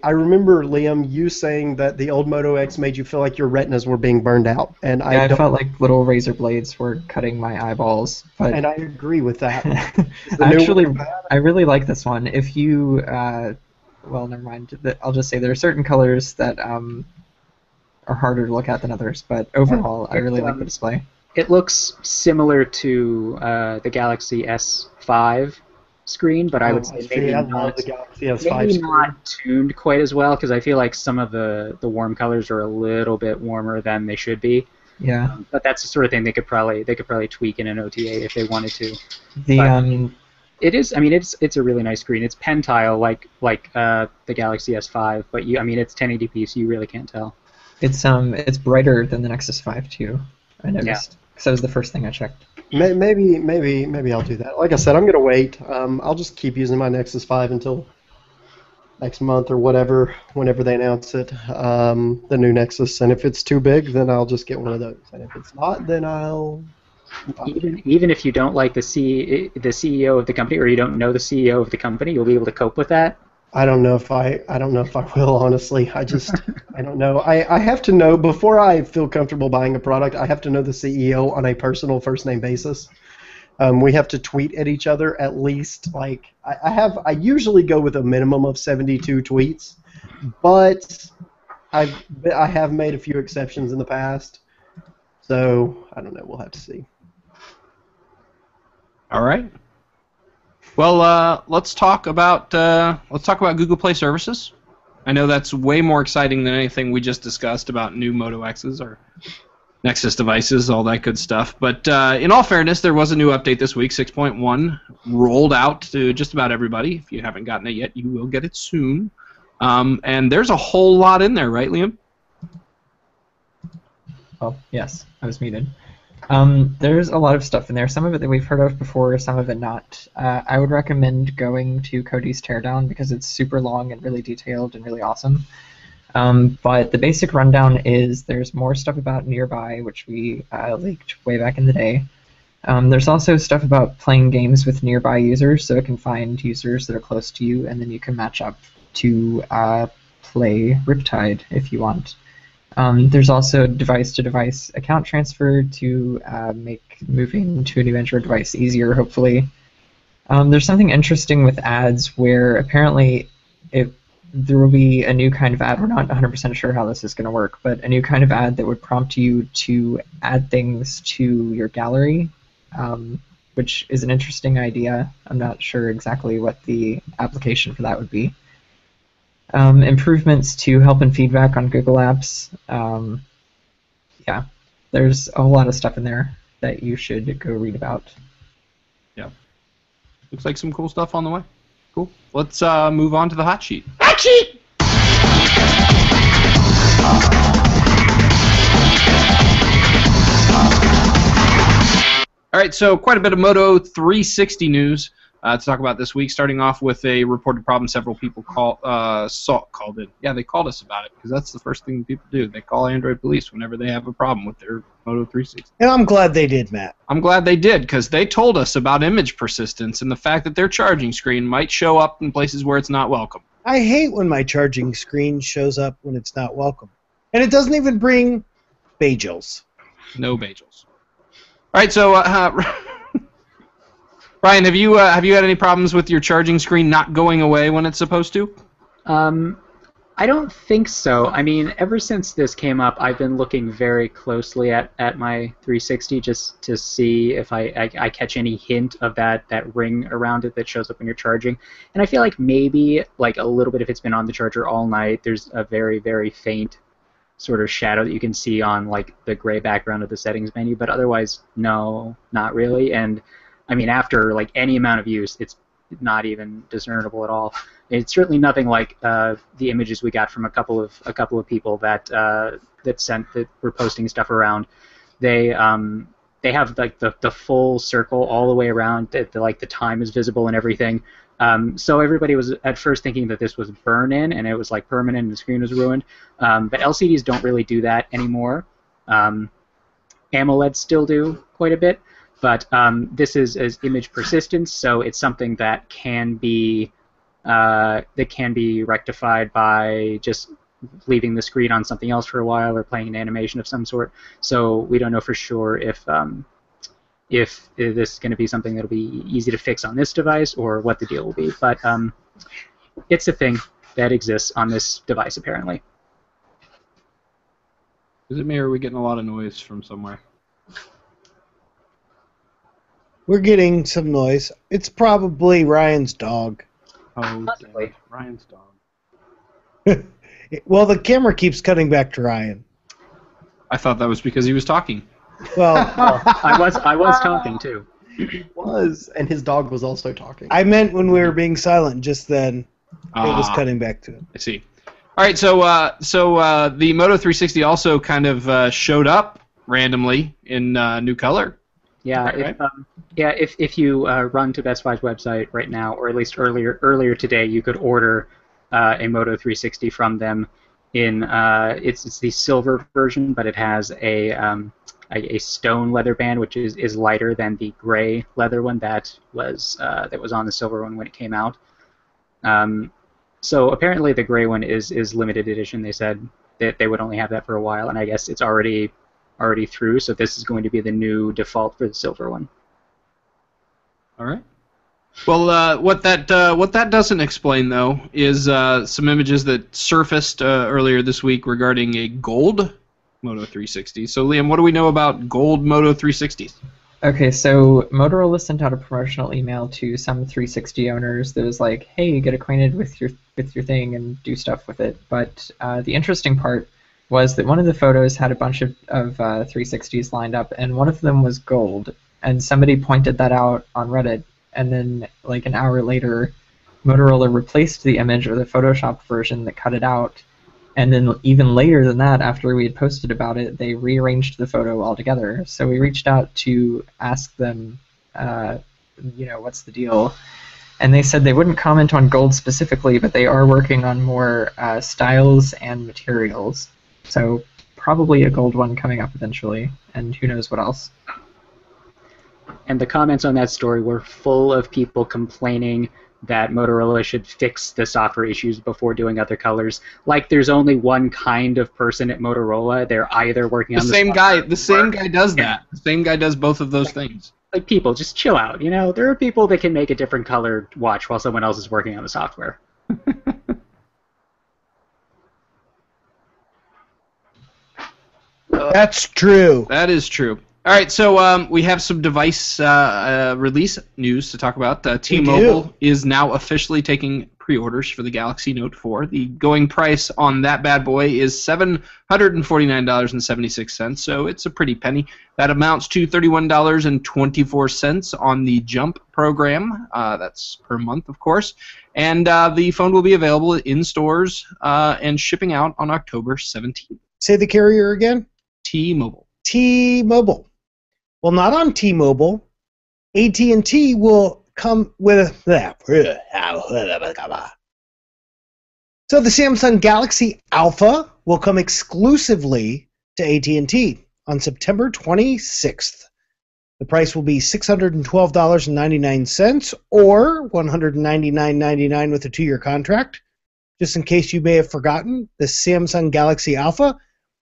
remember, Liam, you saying that the old Moto X made you feel like your retinas were being burned out, and I felt like little razor blades were cutting my eyeballs. And I agree with that. I really like this one. If you, well, never mind. I'll just say there are certain colors that are harder to look at than others, but overall, I really like the display. It looks similar to the Galaxy S5 screen, but I would say I love the Galaxy S5 maybe screen. not tuned quite as well, because I feel like some of the warm colors are a little bit warmer than they should be. Yeah. But that's the sort of thing they could probably tweak in an OTA if they wanted to. The It is. I mean, it's a really nice screen. It's pentile like the Galaxy S5, but it's 1080p, so you really can't tell. it's brighter than the Nexus 5 too. I noticed because that was the first thing I checked. Maybe I'll do that. Like I said, I'm gonna wait. I'll just keep using my Nexus 5 until next month or whenever they announce it, the new Nexus. And if it's too big, then I'll just get one of those. And if it's not, then I'll. Even if you don't like the CEO of the company, or you don't know the CEO of the company, you'll be able to cope with that. I don't know if I will, honestly. I don't know. I have to know before I feel comfortable buying a product. I have to know the CEO on a personal first name basis. We have to tweet at each other at least. Like I usually go with a minimum of 72 tweets, but I have made a few exceptions in the past. So I don't know. We'll have to see. All right. Well, let's talk about Google Play services. I know that's way more exciting than anything we just discussed about new Moto X's or Nexus devices, all that good stuff. But in all fairness, there was a new update this week. 6.1 rolled out to just about everybody. If you haven't gotten it yet, you will get it soon. And there's a whole lot in there, right, Liam? Oh, yes, I was muted. There's a lot of stuff in there. Some of it that we've heard of before, some of it not. I would recommend going to Cody's Teardown because it's super long and really detailed and really awesome. But the basic rundown is there's more stuff about Nearby, which we leaked way back in the day. There's also stuff about playing games with nearby users, so it can find users that are close to you, and then you can match up to play Riptide if you want. There's also device-to-device account transfer to make moving to a new Android device easier, hopefully. There's something interesting with ads where apparently there will be a new kind of ad. We're not 100% sure how this is going to work, but a new kind of ad that would prompt you to add things to your gallery, which is an interesting idea. I'm not sure exactly what the application for that would be. Improvements to help and feedback on Google Apps. Yeah, there's a whole lot of stuff in there that you should go read about. Yeah. Looks like some cool stuff on the way. Cool. Let's move on to the hot sheet. Hot sheet! All right, so quite a bit of Moto 360 news to talk about this week, starting off with a reported problem several people called in. Yeah, they called us about it, because that's the first thing people do. They call Android police whenever they have a problem with their Moto 360. And I'm glad they did, Matt. I'm glad they did, because they told us about image persistence and the fact that their charging screen might show up in places where it's not welcome. I hate when my charging screen shows up when it's not welcome. And it doesn't even bring bagels. No bagels. All right, so Ryan, have you had any problems with your charging screen not going away when it's supposed to? I don't think so. I mean, ever since this came up, I've been looking very closely at my 360 just to see if I catch any hint of that ring around it that shows up when you're charging. And I feel like maybe like a little bit if it's been on the charger all night, there's a very, very faint sort of shadow that you can see on like the gray background of the settings menu, but otherwise, no, not really. And I mean, after like any amount of use, it's not even discernible at all. It's certainly nothing like the images we got from a couple of people that were posting stuff around. They have like the full circle all the way around. Like the time is visible and everything. So everybody was at first thinking that this was burn-in and it was like permanent and the screen was ruined. But LCDs don't really do that anymore. AMOLEDs still do quite a bit. But this is image persistence, so it's something that can be rectified by just leaving the screen on something else for a while or playing an animation of some sort. So we don't know for sure if this is going to be something that'll be easy to fix on this device or what the deal will be. But it's a thing that exists on this device apparently. Is it me or are we getting a lot of noise from somewhere? We're getting some noise. It's probably Ryan's dog. Oh, Possibly. damn it. Ryan's dog. Well, the camera keeps cutting back to Ryan. I thought that was because he was talking. Well, I was talking too. He was, and his dog was also talking. I meant when we were being silent just then, it was cutting back to it. I see. All right, so the Moto 360 also kind of showed up randomly in new color. Yeah, Right. if you run to Best Buy's website right now, or at least earlier today, you could order a Moto 360 from them. It's the silver version, but it has a stone leather band, which is lighter than the gray leather one that was on the silver one when it came out. So apparently the gray one is limited edition. They said that they would only have that for a while, and I guess it's already through. So this is going to be the new default for the silver one. All right. Well, what that doesn't explain though is some images that surfaced earlier this week regarding a gold Moto 360. So Liam, what do we know about gold Moto 360s? Okay, so Motorola sent out a promotional email to some 360 owners that was like, "Hey, get acquainted with your thing and do stuff with it." But the interesting part was that one of the photos had a bunch of 360s lined up, and one of them was gold. And somebody pointed that out on Reddit, and then like an hour later, Motorola replaced the image with a Photoshop version that cut it out. And then even later than that, after we had posted about it, they rearranged the photo altogether. So we reached out to ask them, what's the deal? And they said they wouldn't comment on gold specifically, but they are working on more styles and materials. So probably a gold one coming up eventually, and who knows what else. And the comments on that story were full of people complaining that Motorola should fix the software issues before doing other colors. Like there's only one kind of person at Motorola. They're either working on the same guy. The same guy does that. The same guy does both of those things. Like people, just chill out. You know, there are people that can make a different colored watch while someone else is working on the software. That's true. That is true. All right, so we have some device release news to talk about. T-Mobile is now officially taking pre-orders for the Galaxy Note 4. The going price on that bad boy is $749.76, so it's a pretty penny. That amounts to $31.24 on the Jump program. That's per month, of course. And the phone will be available in stores and shipping out on October 17th. Say the carrier again? T-Mobile. T-Mobile. Well, not on T-Mobile. AT&T will come with that. So the Samsung Galaxy Alpha will come exclusively to AT&T on September 26th. The price will be $612.99 or $199.99 with a 2-year contract. Just in case you may have forgotten, the Samsung Galaxy Alpha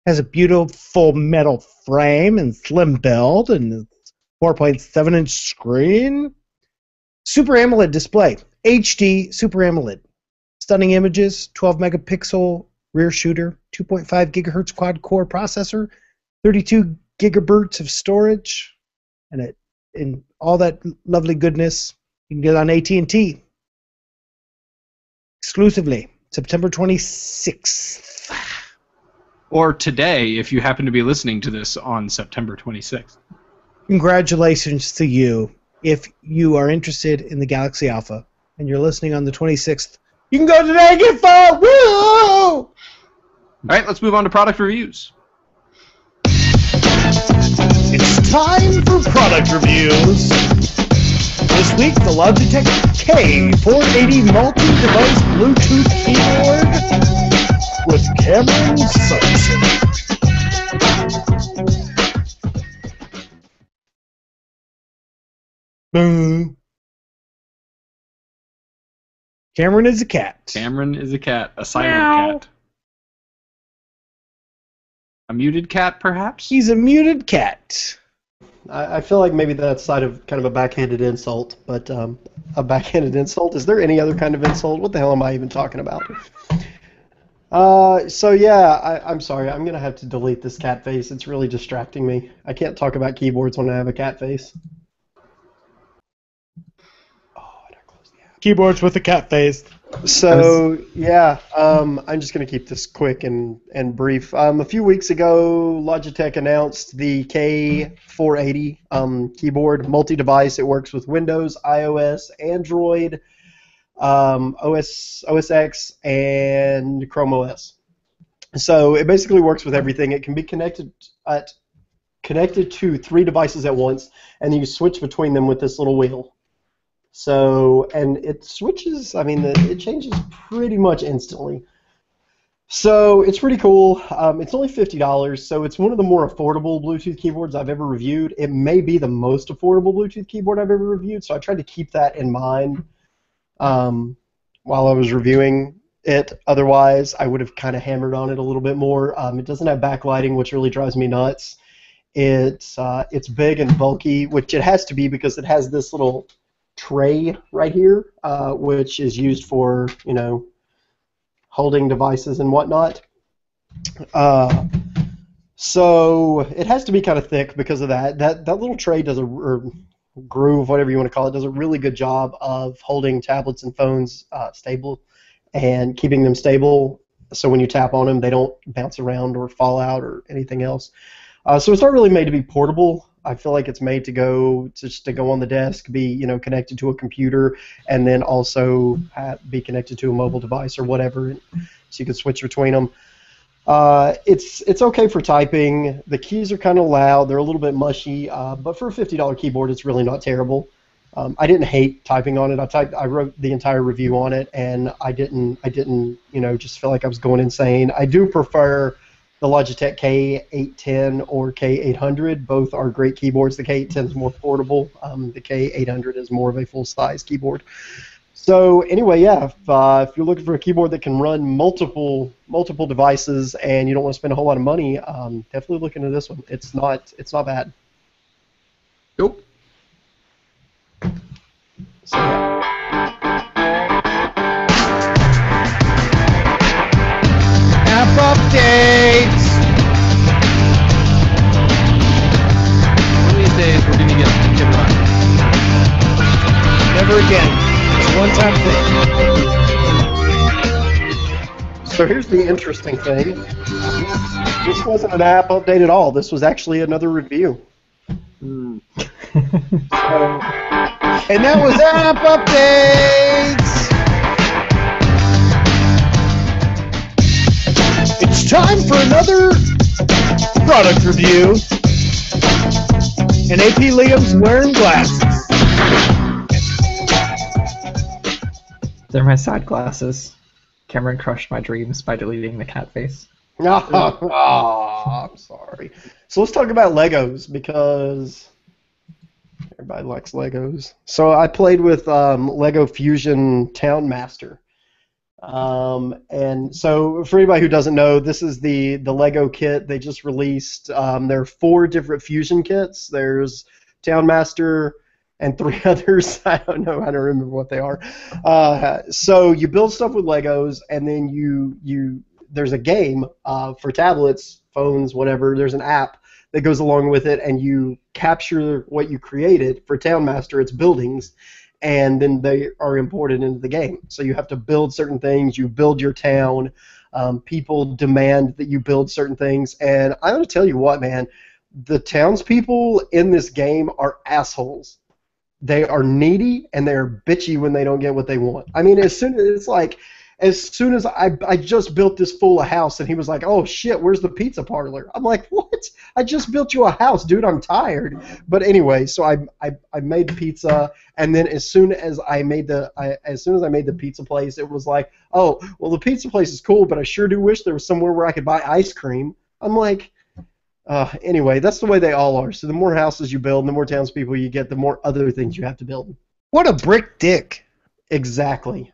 has a beautiful metal frame and slim build and 4.7-inch screen. Super AMOLED display. HD Super AMOLED. Stunning images, 12-megapixel rear shooter, 2.5 gigahertz quad-core processor, 32 gigabytes of storage, and in all that lovely goodness, you can get it on AT&T. Exclusively, September 26th. Or today, if you happen to be listening to this on September 26th. Congratulations to you. If you are interested in the Galaxy Alpha and you're listening on the 26th, you can go today and get phone! Woo! All right, let's move on to product reviews. It's time for product reviews. This week, the Logitech K480 multi-device Bluetooth keyboard with Cameron Simpson. Boo. Cameron is a cat. Cameron is a cat, a silent cat. A muted cat, perhaps? He's a muted cat. I feel like maybe that's side of kind of a backhanded insult, but a backhanded insult? Is there any other kind of insult? What the hell am I even talking about? So yeah, I'm sorry. I'm going to have to delete this cat face. It's really distracting me. I can't talk about keyboards when I have a cat face. Keyboards with a cat face. So yeah, I'm just going to keep this quick and brief. A few weeks ago, Logitech announced the K480 keyboard, multi-device. It works with Windows, iOS, Android, OS X, and Chrome OS. So it basically works with everything. It can be connected to 3 devices at once, and you switch between them with this little wheel. So, and it switches, it changes pretty much instantly. So it's pretty cool. It's only $50, so it's one of the more affordable Bluetooth keyboards I've ever reviewed. It may be the most affordable Bluetooth keyboard I've ever reviewed, so I tried to keep that in mind while I was reviewing it. Otherwise, I would have kind of hammered on it a little bit more. It doesn't have backlighting, which really drives me nuts. It's big and bulky, which it has to be because it has this little tray right here, which is used for, holding devices and whatnot. So it has to be kind of thick because of that. That little tray does or groove, whatever you want to call it, does a really good job of holding tablets and phones stable and keeping them stable. So when you tap on them, they don't bounce around or fall out or anything else. So it's not really made to be portable. I feel like it's made to go on the desk, be connected to a computer, and then also be connected to a mobile device or whatever, so you can switch between them. It's okay for typing. The keys are kind of loud. They're a little bit mushy, but for a $50 keyboard, it's really not terrible. I didn't hate typing on it. I wrote the entire review on it, and I didn't just feel like I was going insane. I do prefer the Logitech K810 or K800. Both are great keyboards. The K810 is more portable. The K800 is more of a full-size keyboard. So anyway, yeah, if you're looking for a keyboard that can run multiple devices and you don't want to spend a whole lot of money, definitely look into this one. It's not bad. Nope. So, yeah. App updates! One of these days we're going to get run. Never again. It's a one-time thing. So here's the interesting thing. This wasn't an app update at all. This was actually another review. And that was app updates! It's time for another product review. And AP Liam's wearing glasses. They're my side glasses. Cameron crushed my dreams by deleting the cat face. Oh, I'm sorry. So let's talk about Legos, because everybody likes Legos. So I played with Lego Fusion Town Master. And so for anybody who doesn't know, this is the Lego kit they just released. There are 4 different Fusion kits. There's Town Master and 3 others. I don't remember what they are. So you build stuff with Legos, and then there's a game for tablets, phones, whatever. There's an app that goes along with it, and you capture what you created. For Town Master, it's buildings, and then they are imported into the game. So you have to build certain things. You build your town. People demand that you build certain things. And I want to tell you what, man, the townspeople in this game are assholes. They are needy, and they're bitchy when they don't get what they want. I mean, as soon as I just built this fool a house, and he was like, "Oh shit, where's the pizza parlor?" I'm like, "What? I just built you a house, dude. I'm tired." But anyway, so I made pizza, and then as soon as I made the pizza place, it was like, "Oh, well, the pizza place is cool, but I sure do wish there was somewhere where I could buy ice cream." I'm like, anyway, that's the way they all are. So the more houses you build, and the more townspeople you get, the more other things you have to build. What a brick dick. Exactly.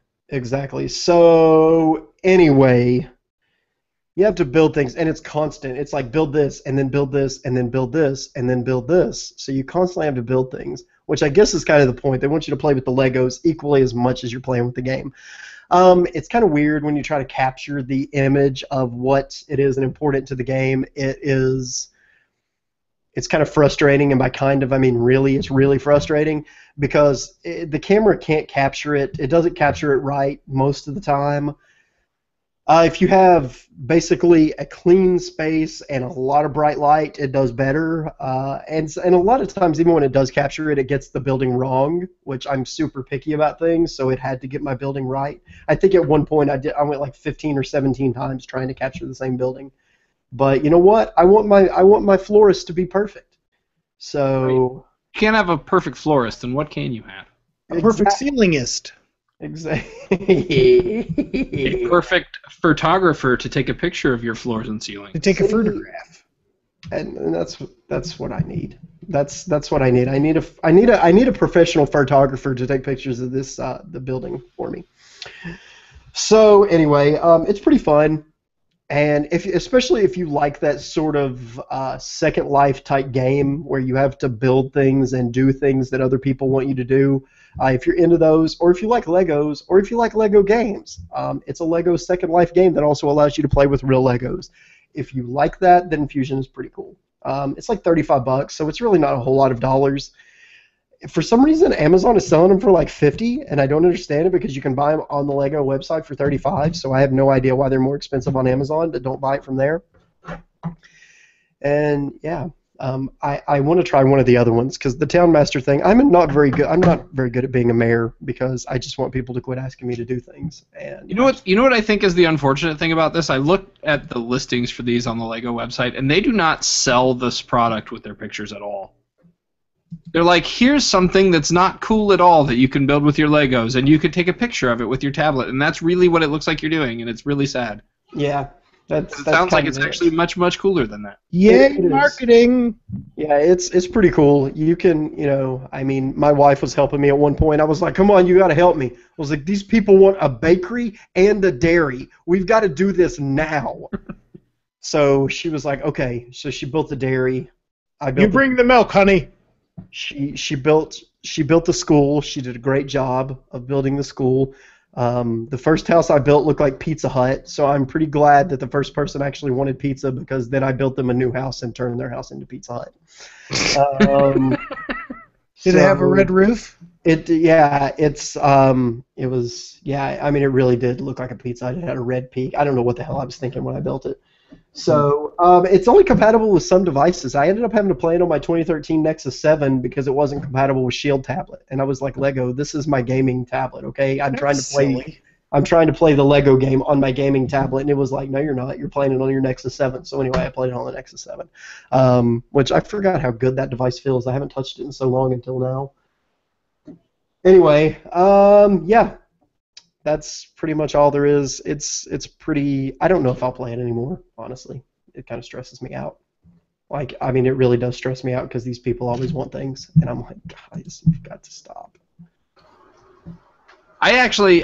So anyway, you have to build things, and it's constant. It's like build this, and then build this, and then build this, and then build this. So you constantly have to build things, which I guess is kind of the point. They want you to play with the Legos equally as much as you're playing with the game. It's kind of weird when you try to capture the image of what it is and important to the game. It's it's kind of frustrating, and by kind of I mean really, it's really frustrating because the camera can't capture it. It doesn't capture it right most of the time. If you have basically a clean space and a lot of bright light, it does better. And a lot of times, even when it does capture it, it gets the building wrong, which I'm super picky about things, so it had to get my building right. I think at one point I went like 15 or 17 times trying to capture the same building. But you know what? I want my florist to be perfect. So you can't have a perfect florist, then what can you have? A perfect ceilingist. Exactly. A perfect photographer to take a picture of your floors and ceilings. To take a photograph. And that's what I need. That's what I need. I need a professional photographer to take pictures of this the building for me. So anyway, it's pretty fun. And especially if you like that sort of Second Life type game where you have to build things and do things that other people want you to do, if you're into those, or if you like Legos, or if you like Lego games, it's a Lego Second Life game that also allows you to play with real Legos. If you like that, then Fusion is pretty cool. It's like $35, so it's really not a whole lot of dollars. For some reason, Amazon is selling them for like $50, and I don't understand it because you can buy them on the Lego website for $35. So I have no idea why they're more expensive on Amazon, but don't buy it from there. And yeah, I want to try one of the other ones because the Town Master thing, I'm not very good at being a mayor because I just want people to quit asking me to do things. And you know what I think is the unfortunate thing about this? I looked at the listings for these on the Lego website, and they do not sell this product with their pictures at all. They're like, here's something that's not cool at all that you can build with your Legos, and you could take a picture of it with your tablet, and that's really what it looks like you're doing, and it's really sad. Yeah, it sounds like it's actually much, much cooler than that. Yay, marketing! Yeah, it's pretty cool. You can, I mean, my wife was helping me at one point. I was like, come on, you got to help me. I was like, these people want a bakery and a dairy. We've got to do this now. So she was like, okay. So she built the dairy. You bring the milk, honey. She built the school. She did a great job of building the school. The first house I built looked like Pizza Hut, so I'm pretty glad that the first person actually wanted pizza because then I built them a new house and turned their house into Pizza Hut. Did it have a red roof? It really did look like a Pizza Hut. It had a red peak. I don't know what the hell I was thinking when I built it. So it's only compatible with some devices. I ended up having to play it on my 2013 Nexus 7 because it wasn't compatible with Shield tablet, and I was like, Lego, this is my gaming tablet, okay? I'm trying to play the Lego game on my gaming tablet, and it was like, no, you're not. You're playing it on your Nexus 7. So anyway, I played it on the Nexus 7, which I forgot how good that device feels. I haven't touched it in so long until now. Anyway, yeah. That's pretty much all there is. It's pretty. I don't know if I'll play it anymore. Honestly, it kind of stresses me out. Like, I mean, it really does stress me out because these people always want things, and I'm like, guys, you've got to stop. I actually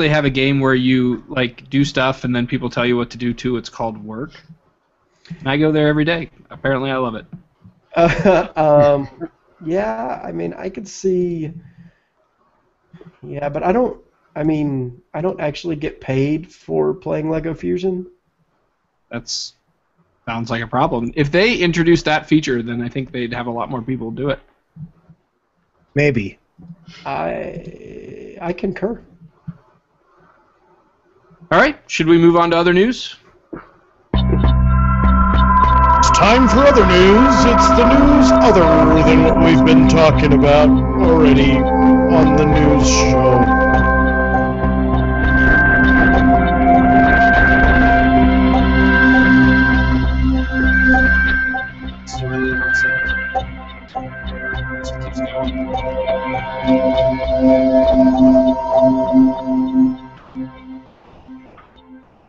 have a game where you like do stuff and then people tell you what to do too. It's called Work, and I go there every day. Apparently, I love it. Yeah, I mean, I could see. Yeah, but I don't actually get paid for playing Lego Fusion. That sounds like a problem. If they introduced that feature, then I think they'd have a lot more people do it. Maybe. I concur. All right, should we move on to other news? It's time for other news. It's the news other than what we've been talking about already on the news show.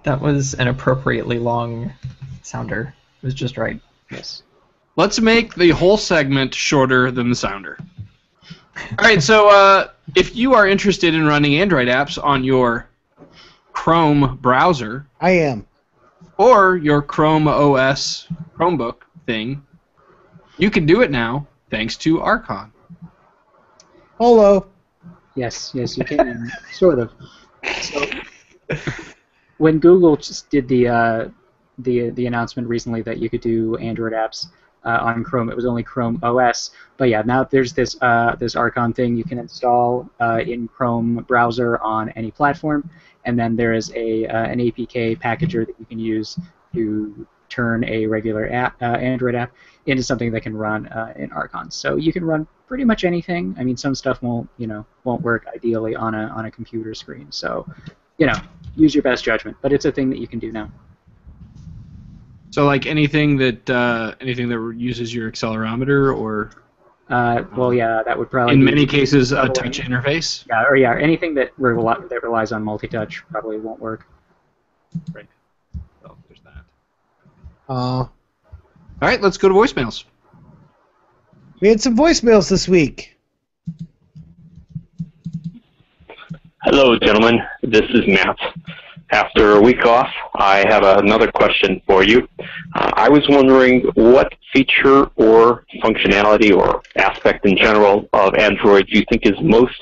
That was an appropriately long sounder. It was just right. Yes. Let's make the whole segment shorter than the sounder. All right, so if you are interested in running Android apps on your Chrome browser, I am, or your Chrome OS Chromebook thing, you can do it now thanks to Archon. Hello. Yes, you can, sort of. So, when Google just did the announcement recently that you could do Android apps, on Chrome. It was only Chrome OS. But yeah, now there's this Archon thing you can install in Chrome browser on any platform, and then there is an APK packager that you can use to turn a regular Android app into something that can run in Archon. So you can run pretty much anything. I mean, some stuff won't work ideally on a computer screen. So, use your best judgment. But it's a thing that you can do now. So, like anything that uses your accelerometer, or well, yeah, that would probably in be many cases a touch interface. Yeah, anything that relies on multi-touch probably won't work. Right. Well, there's that. All right, let's go to voicemails. We had some voicemails this week. Hello, gentlemen. This is Matt. After a week off, I have another question for you. I was wondering what feature or functionality or aspect in general of Android you think is most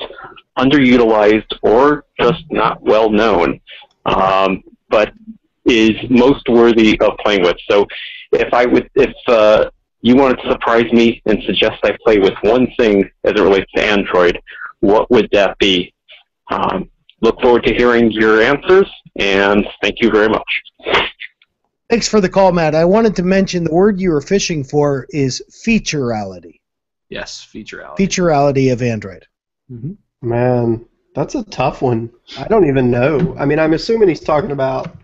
underutilized or just not well known, but is most worthy of playing with. So if you wanted to surprise me and suggest I play with one thing as it relates to Android, what would that be? Look forward to hearing your answers, and thank you very much. Thanks for the call, Matt. I wanted to mention the word you were fishing for is featurality. Yes, featurality. Featurality of Android. Mm-hmm. Man, that's a tough one. I don't even know. I mean, I'm assuming he's talking about,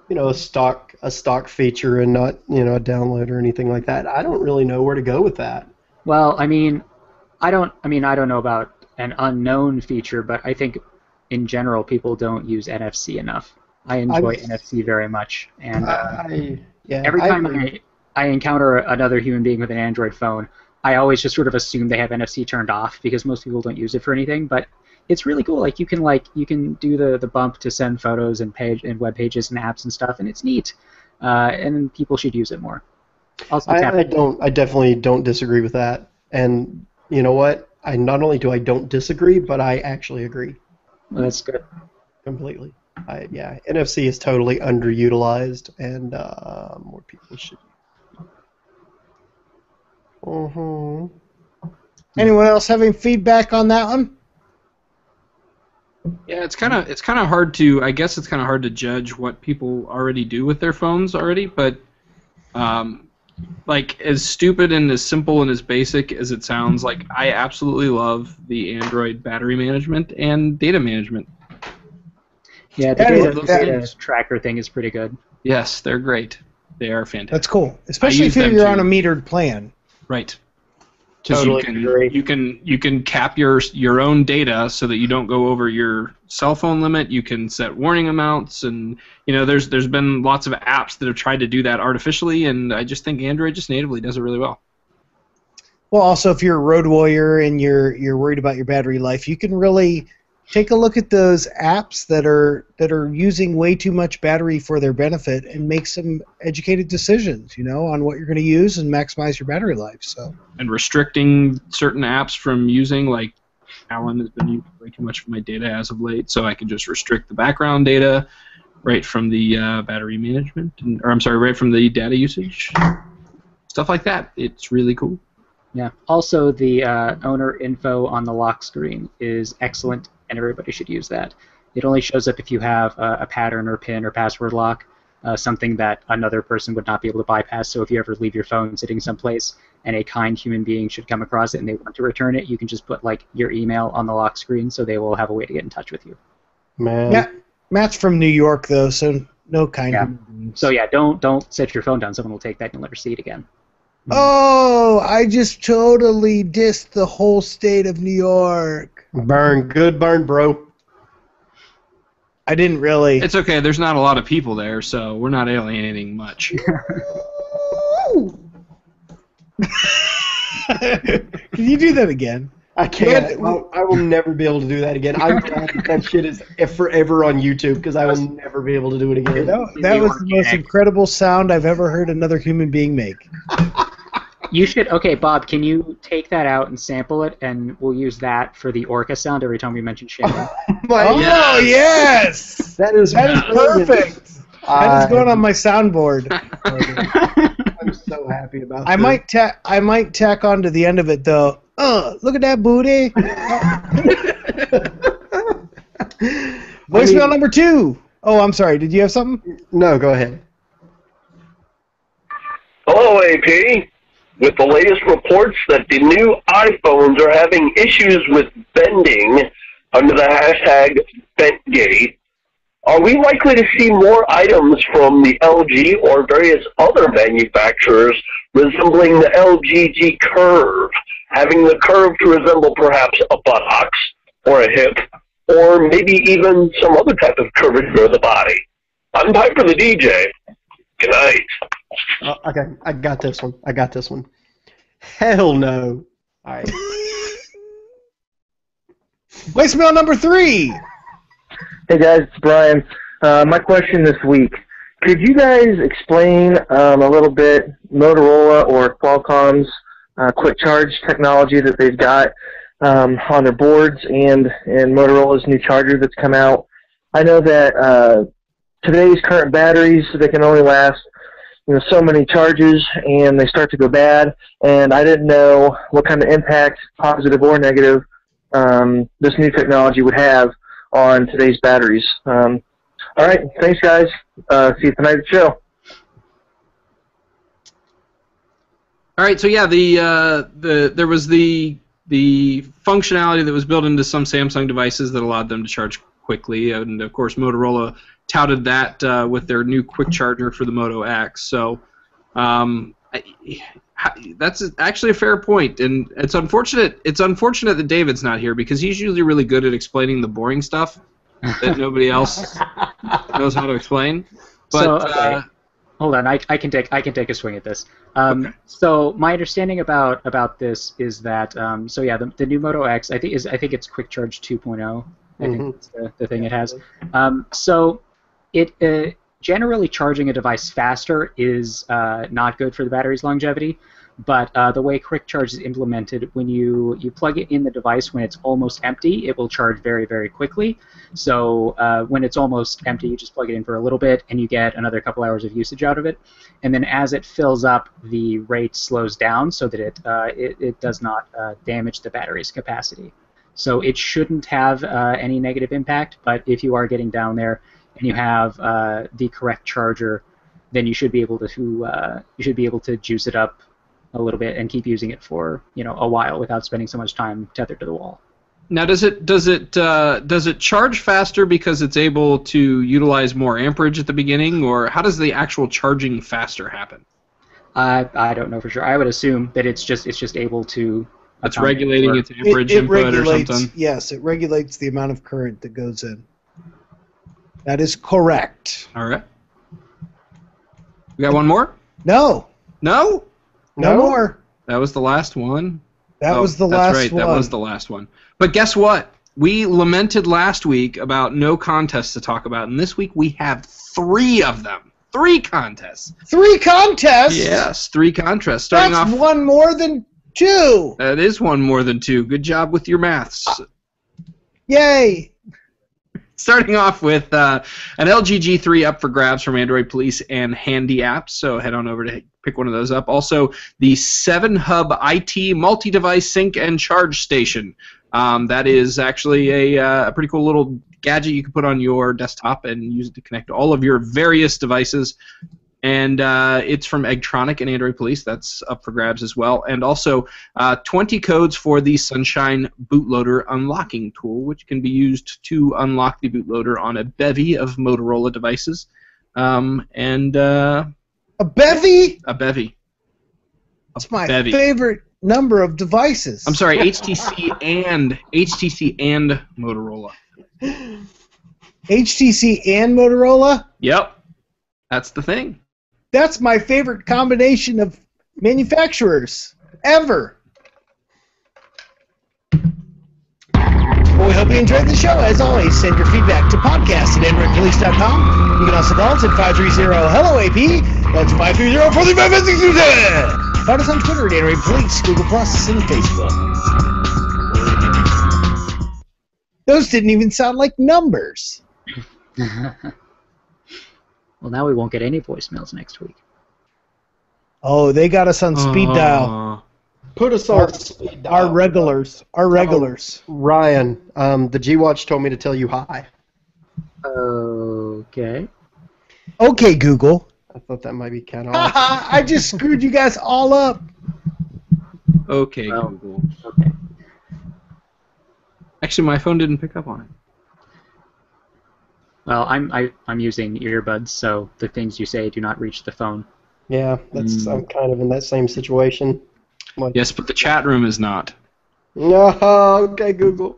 a stock feature and not, a download or anything like that. I don't really know where to go with that. Well, I don't know about an unknown feature, but I think in general people don't use NFC enough. I enjoy NFC very much, and every time I encounter another human being with an Android phone, I always just sort of assume they have NFC turned off because most people don't use it for anything. But it's really cool. Like you can do the bump to send photos and web pages and apps and stuff, and it's neat. And people should use it more. Also, I definitely don't disagree with that. And you know what? Not only do I don't disagree, but I actually agree. Well, that's good. Completely. NFC is totally underutilized, and more people should. Anyone else having feedback on that one? Yeah, it's kind of hard to. I guess it's kind of hard to judge what people already do with their phones already, but like as stupid and as simple and as basic as it sounds, like I absolutely love the Android battery management and data management. Yeah, the data tracker thing is pretty good. Yes, they're great. They are fantastic. That's cool, especially if you're on a metered plan. Right. Because Totally you can cap your own data so that you don't go over your cell phone limit. You can set warning amounts, and there's been lots of apps that have tried to do that artificially, and I just think Android just natively does it really well. Well, also if you're a road warrior and you're worried about your battery life, you can really take a look at those apps that are using way too much battery for their benefit and make some educated decisions, on what you're going to use and maximize your battery life. So. And restricting certain apps from using, like Alan has been using way too much of my data as of late, so I can just restrict the background data right from the battery management, right from the data usage. Stuff like that. It's really cool. Yeah. Also, the owner info on the lock screen is excellent, and everybody should use that. It only shows up if you have a pattern or PIN or password lock, something that another person would not be able to bypass. So if you ever leave your phone sitting someplace and a kind human being should come across it and they want to return it, you can just put your email on the lock screen, so they will have a way to get in touch with you. Man. Matt's from New York though, so no kind. Yeah. So yeah, don't set your phone down. Someone will take that and you'll never see it again. Oh, I just totally dissed the whole state of New York. Good burn, bro. I didn't really. It's okay. There's not a lot of people there, so we're not alienating much. Can you do that again? I can't. I will never be able to do that again. I'm glad that shit is forever on YouTube because I will never be able to do it again. That was the most incredible sound I've ever heard another human being make. You should. Okay, Bob, can you take that out and sample it, and we'll use that for the orca sound every time we mention Shannon. Yes! That is perfect. That is going on my soundboard. so happy about I this. might tack on to the end of it though. Look at that booty. Voicemail number 2. Oh, I'm sorry. Did you have something? No, go ahead. Hello, AP. With the latest reports that the new iPhones are having issues with bending under the hashtag BentGate, are we likely to see more items from the LG or various other manufacturers resembling the LGG curve, having the curve to resemble perhaps a buttocks or a hip, or maybe even some other type of curvature of the body? I'm Piper the DJ. Good night. Okay, I got this one. Hell no. All right. Voicemail number 3. Hey guys, it's Brian. My question this week: could you guys explain a little bit Motorola or Qualcomm's quick charge technology that they've got on their boards and Motorola's new charger that's come out? I know that today's current batteries, they can only last so many charges, and they start to go bad, and I didn't know what kind of impact, positive or negative, this new technology would have on today's batteries. All right, thanks guys. See you tonight at the show. All right, so yeah, there was the functionality that was built into some Samsung devices that allowed them to charge quickly, and of course Motorola touted that with their new quick charger for the Moto X. So that's actually a fair point, and it's unfortunate. It's unfortunate that David's not here because he's usually really good at explaining the boring stuff that nobody else knows how to explain. But so, okay. Hold on, I can take a swing at this. Okay. So my understanding about this is that the new Moto X I think it's Quick Charge 2.0. I think that's the thing it has. So it generally charging a device faster is not good for the battery's longevity. But the way Quick Charge is implemented, when you plug it in the device when it's almost empty, it will charge very, very quickly. So when it's almost empty, you just plug it in for a little bit, and you get another couple hours of usage out of it. And then as it fills up, the rate slows down so that it does not damage the battery's capacity. So it shouldn't have any negative impact. But if you are getting down there and you have the correct charger, then you should be able to juice it up a little bit and keep using it for a while without spending so much time tethered to the wall. Now, does it charge faster because it's able to utilize more amperage at the beginning, or how does the actual charging faster happen? I don't know for sure. I would assume that it's just able to. It's regulating its amperage input or something. Yes, it regulates the amount of current that goes in. That is correct. All right. We got one more? No. No? No more. That was the last one? That was the last one. That's right, that was the last one. But guess what? We lamented last week about no contests to talk about, and this week we have 3 of them. 3 contests. 3 contests? Yes, 3 contests. That's one more than 2. That is one more than 2. Good job with your maths. Yay! Starting off with an LG G3 up for grabs from Android Police and Handy Apps, so head on over to pick one of those up. Also, the 7-hub IT multi-device sync and charge station. That is actually a pretty cool little gadget you can put on your desktop and use it to connect all of your various devices. And it's from Eggtronic and Android Police. That's up for grabs as well. And also 20 codes for the Sunshine bootloader unlocking tool, which can be used to unlock the bootloader on a bevy of Motorola devices. A bevy? A bevy. That's my favorite number of devices. I'm sorry, HTC and Motorola. HTC and Motorola? Yep. That's the thing. That's my favorite combination of manufacturers ever. Well, we hope you enjoyed the show. As always, send your feedback to podcast@androidpolice.com. You can also call us at 530-HELLO-AP. That's 530-435-5627. Find us on Twitter at Android Police, Google Plus, and Facebook. Those didn't even sound like numbers. Well, now we won't get any voicemails next week. Oh, they got us on speed dial. Put us on speed dial. Our regulars. Ryan, the G-Watch told me to tell you hi. Okay. Okay, Google. I thought that might be kind of awesome. I just screwed you guys all up. Okay, Google. Okay. Actually, my phone didn't pick up on it. Well, I'm using earbuds, so the things you say do not reach the phone. Yeah, I'm kind of in that same situation. Like, yes, but the chat room is not. No, okay, Google.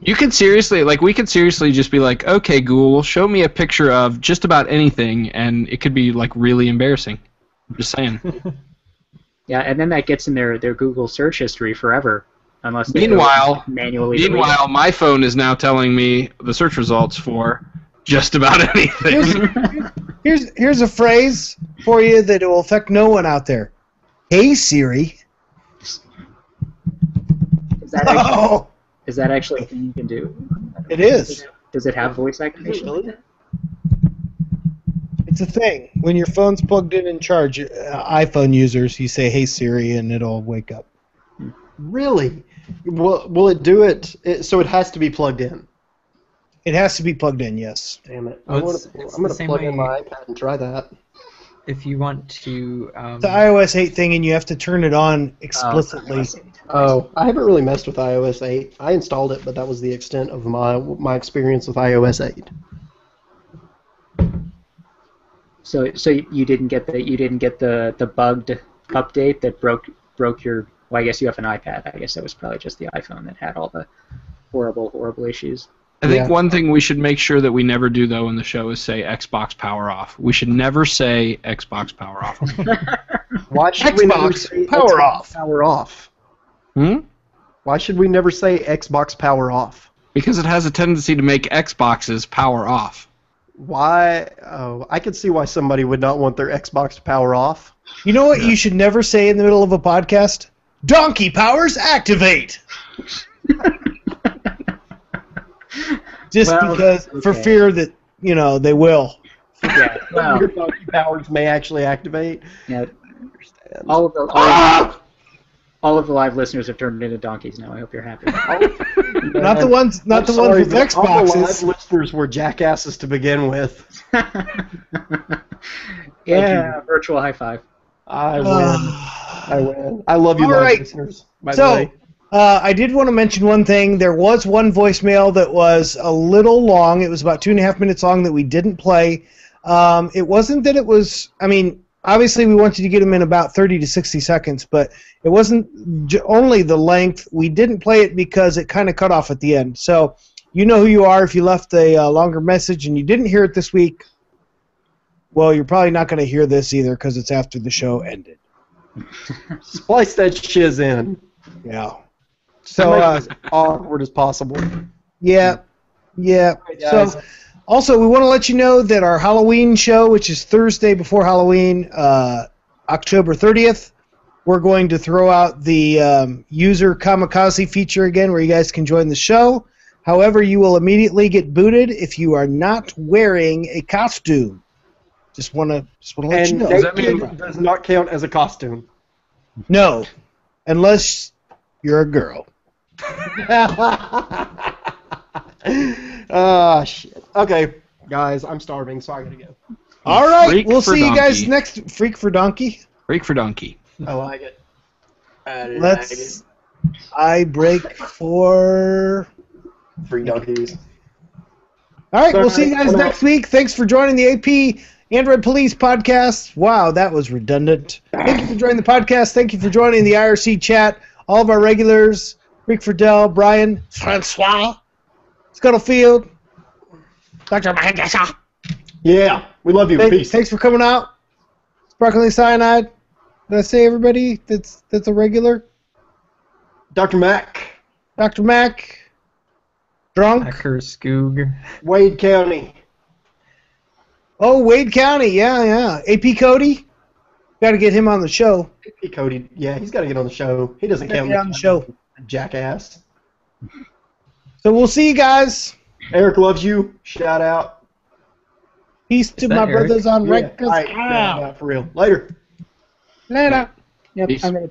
You could seriously, we could seriously just be like, okay, Google, show me a picture of just about anything, and it could be, really embarrassing. I'm just saying. Yeah, and then that gets in their Google search history forever, unless they manually. Meanwhile, my phone is now telling me the search results for just about anything. Here's a phrase for you that will affect no one out there. Hey, Siri. Is that actually a thing you can do? It is. Does it have voice activation? It's a thing. When your phone's plugged in and charged, iPhone users, you say, hey, Siri, and it'll wake up. Really? Will it do it? So it has to be plugged in? It has to be plugged in, yes. Damn it. I'm going to plug in my iPad and try that. If you want to... It's the iOS 8 thing, and you have to turn it on explicitly. I haven't really messed with iOS 8. I installed it, but that was the extent of my experience with iOS 8. So you didn't get the bugged update that broke your. Well, I guess you have an iPad. I guess that was probably just the iPhone that had all the horrible issues. I think one thing we should make sure that we never do, though, in the show is say Xbox power off. We should never say Xbox power off. Why should we never say power off? Power off. Why should we never say Xbox power off? Because it has a tendency to make Xboxes power off. Why? Oh, I could see why somebody would not want their Xbox to power off. You know what you should never say in the middle of a podcast? Donkey powers activate! Because, for fear that, they will. Yeah, well, your donkey powers may actually activate. Yeah, I understand. All of the live listeners have turned into donkeys now. I hope you're happy. Not the ones with Xboxes. All the live listeners were jackasses to begin with. Yeah, virtual high five. I win. I love you, live listeners. By the way. I did want to mention one thing. There was one voicemail that was a little long. It was about 2.5 minutes long that we didn't play. It wasn't that it was. Obviously, we wanted to get them in about 30 to 60 seconds, but it wasn't only the length. We didn't play it because it kind of cut off at the end. So you know who you are if you left a longer message and you didn't hear it this week. Well, you're probably not going to hear this either because it's after the show ended. Splice that shiz in. Yeah. So as awkward as possible. Yeah. Right, so. Also, we want to let you know that our Halloween show, which is Thursday before Halloween, October 30th, we're going to throw out the user kamikaze feature again where you guys can join the show. However, you will immediately get booted if you are not wearing a costume. Just want to let you know. Naked does not count as a costume. No, unless you're a girl. Shit. Okay, guys, I'm starving, so I gotta go. All right, we'll see you guys next. Freak for donkey. Freak for donkey. I like it. I break for free donkeys. All right, we'll see you guys next week. Thanks for joining the AP Android Police podcast. Wow, that was redundant. Thank you for joining the podcast. Thank you for joining the IRC chat. All of our regulars, Rick Friedel, Brian, Francois, Scuttlefield, Dr. Mangasha. Yeah, we love you. Peace. Thanks for coming out. Sparkling Cyanide. Did I say everybody that's a regular? Dr. Mac. Dr. Mac. Drunk. Hacker Skoog. Wade County. Oh, Wade County. Yeah. AP Cody. Got to get him on the show. AP Cody. Yeah, he's got to get on the show. He doesn't count. Get on the show. Jackass. So we'll see you guys. Eric loves you. Shout out. Peace to my Eric? brothers on Yeah. Rikers All right, Isle. yeah, for real. Later. Later. Yep, Peace. I'm gonna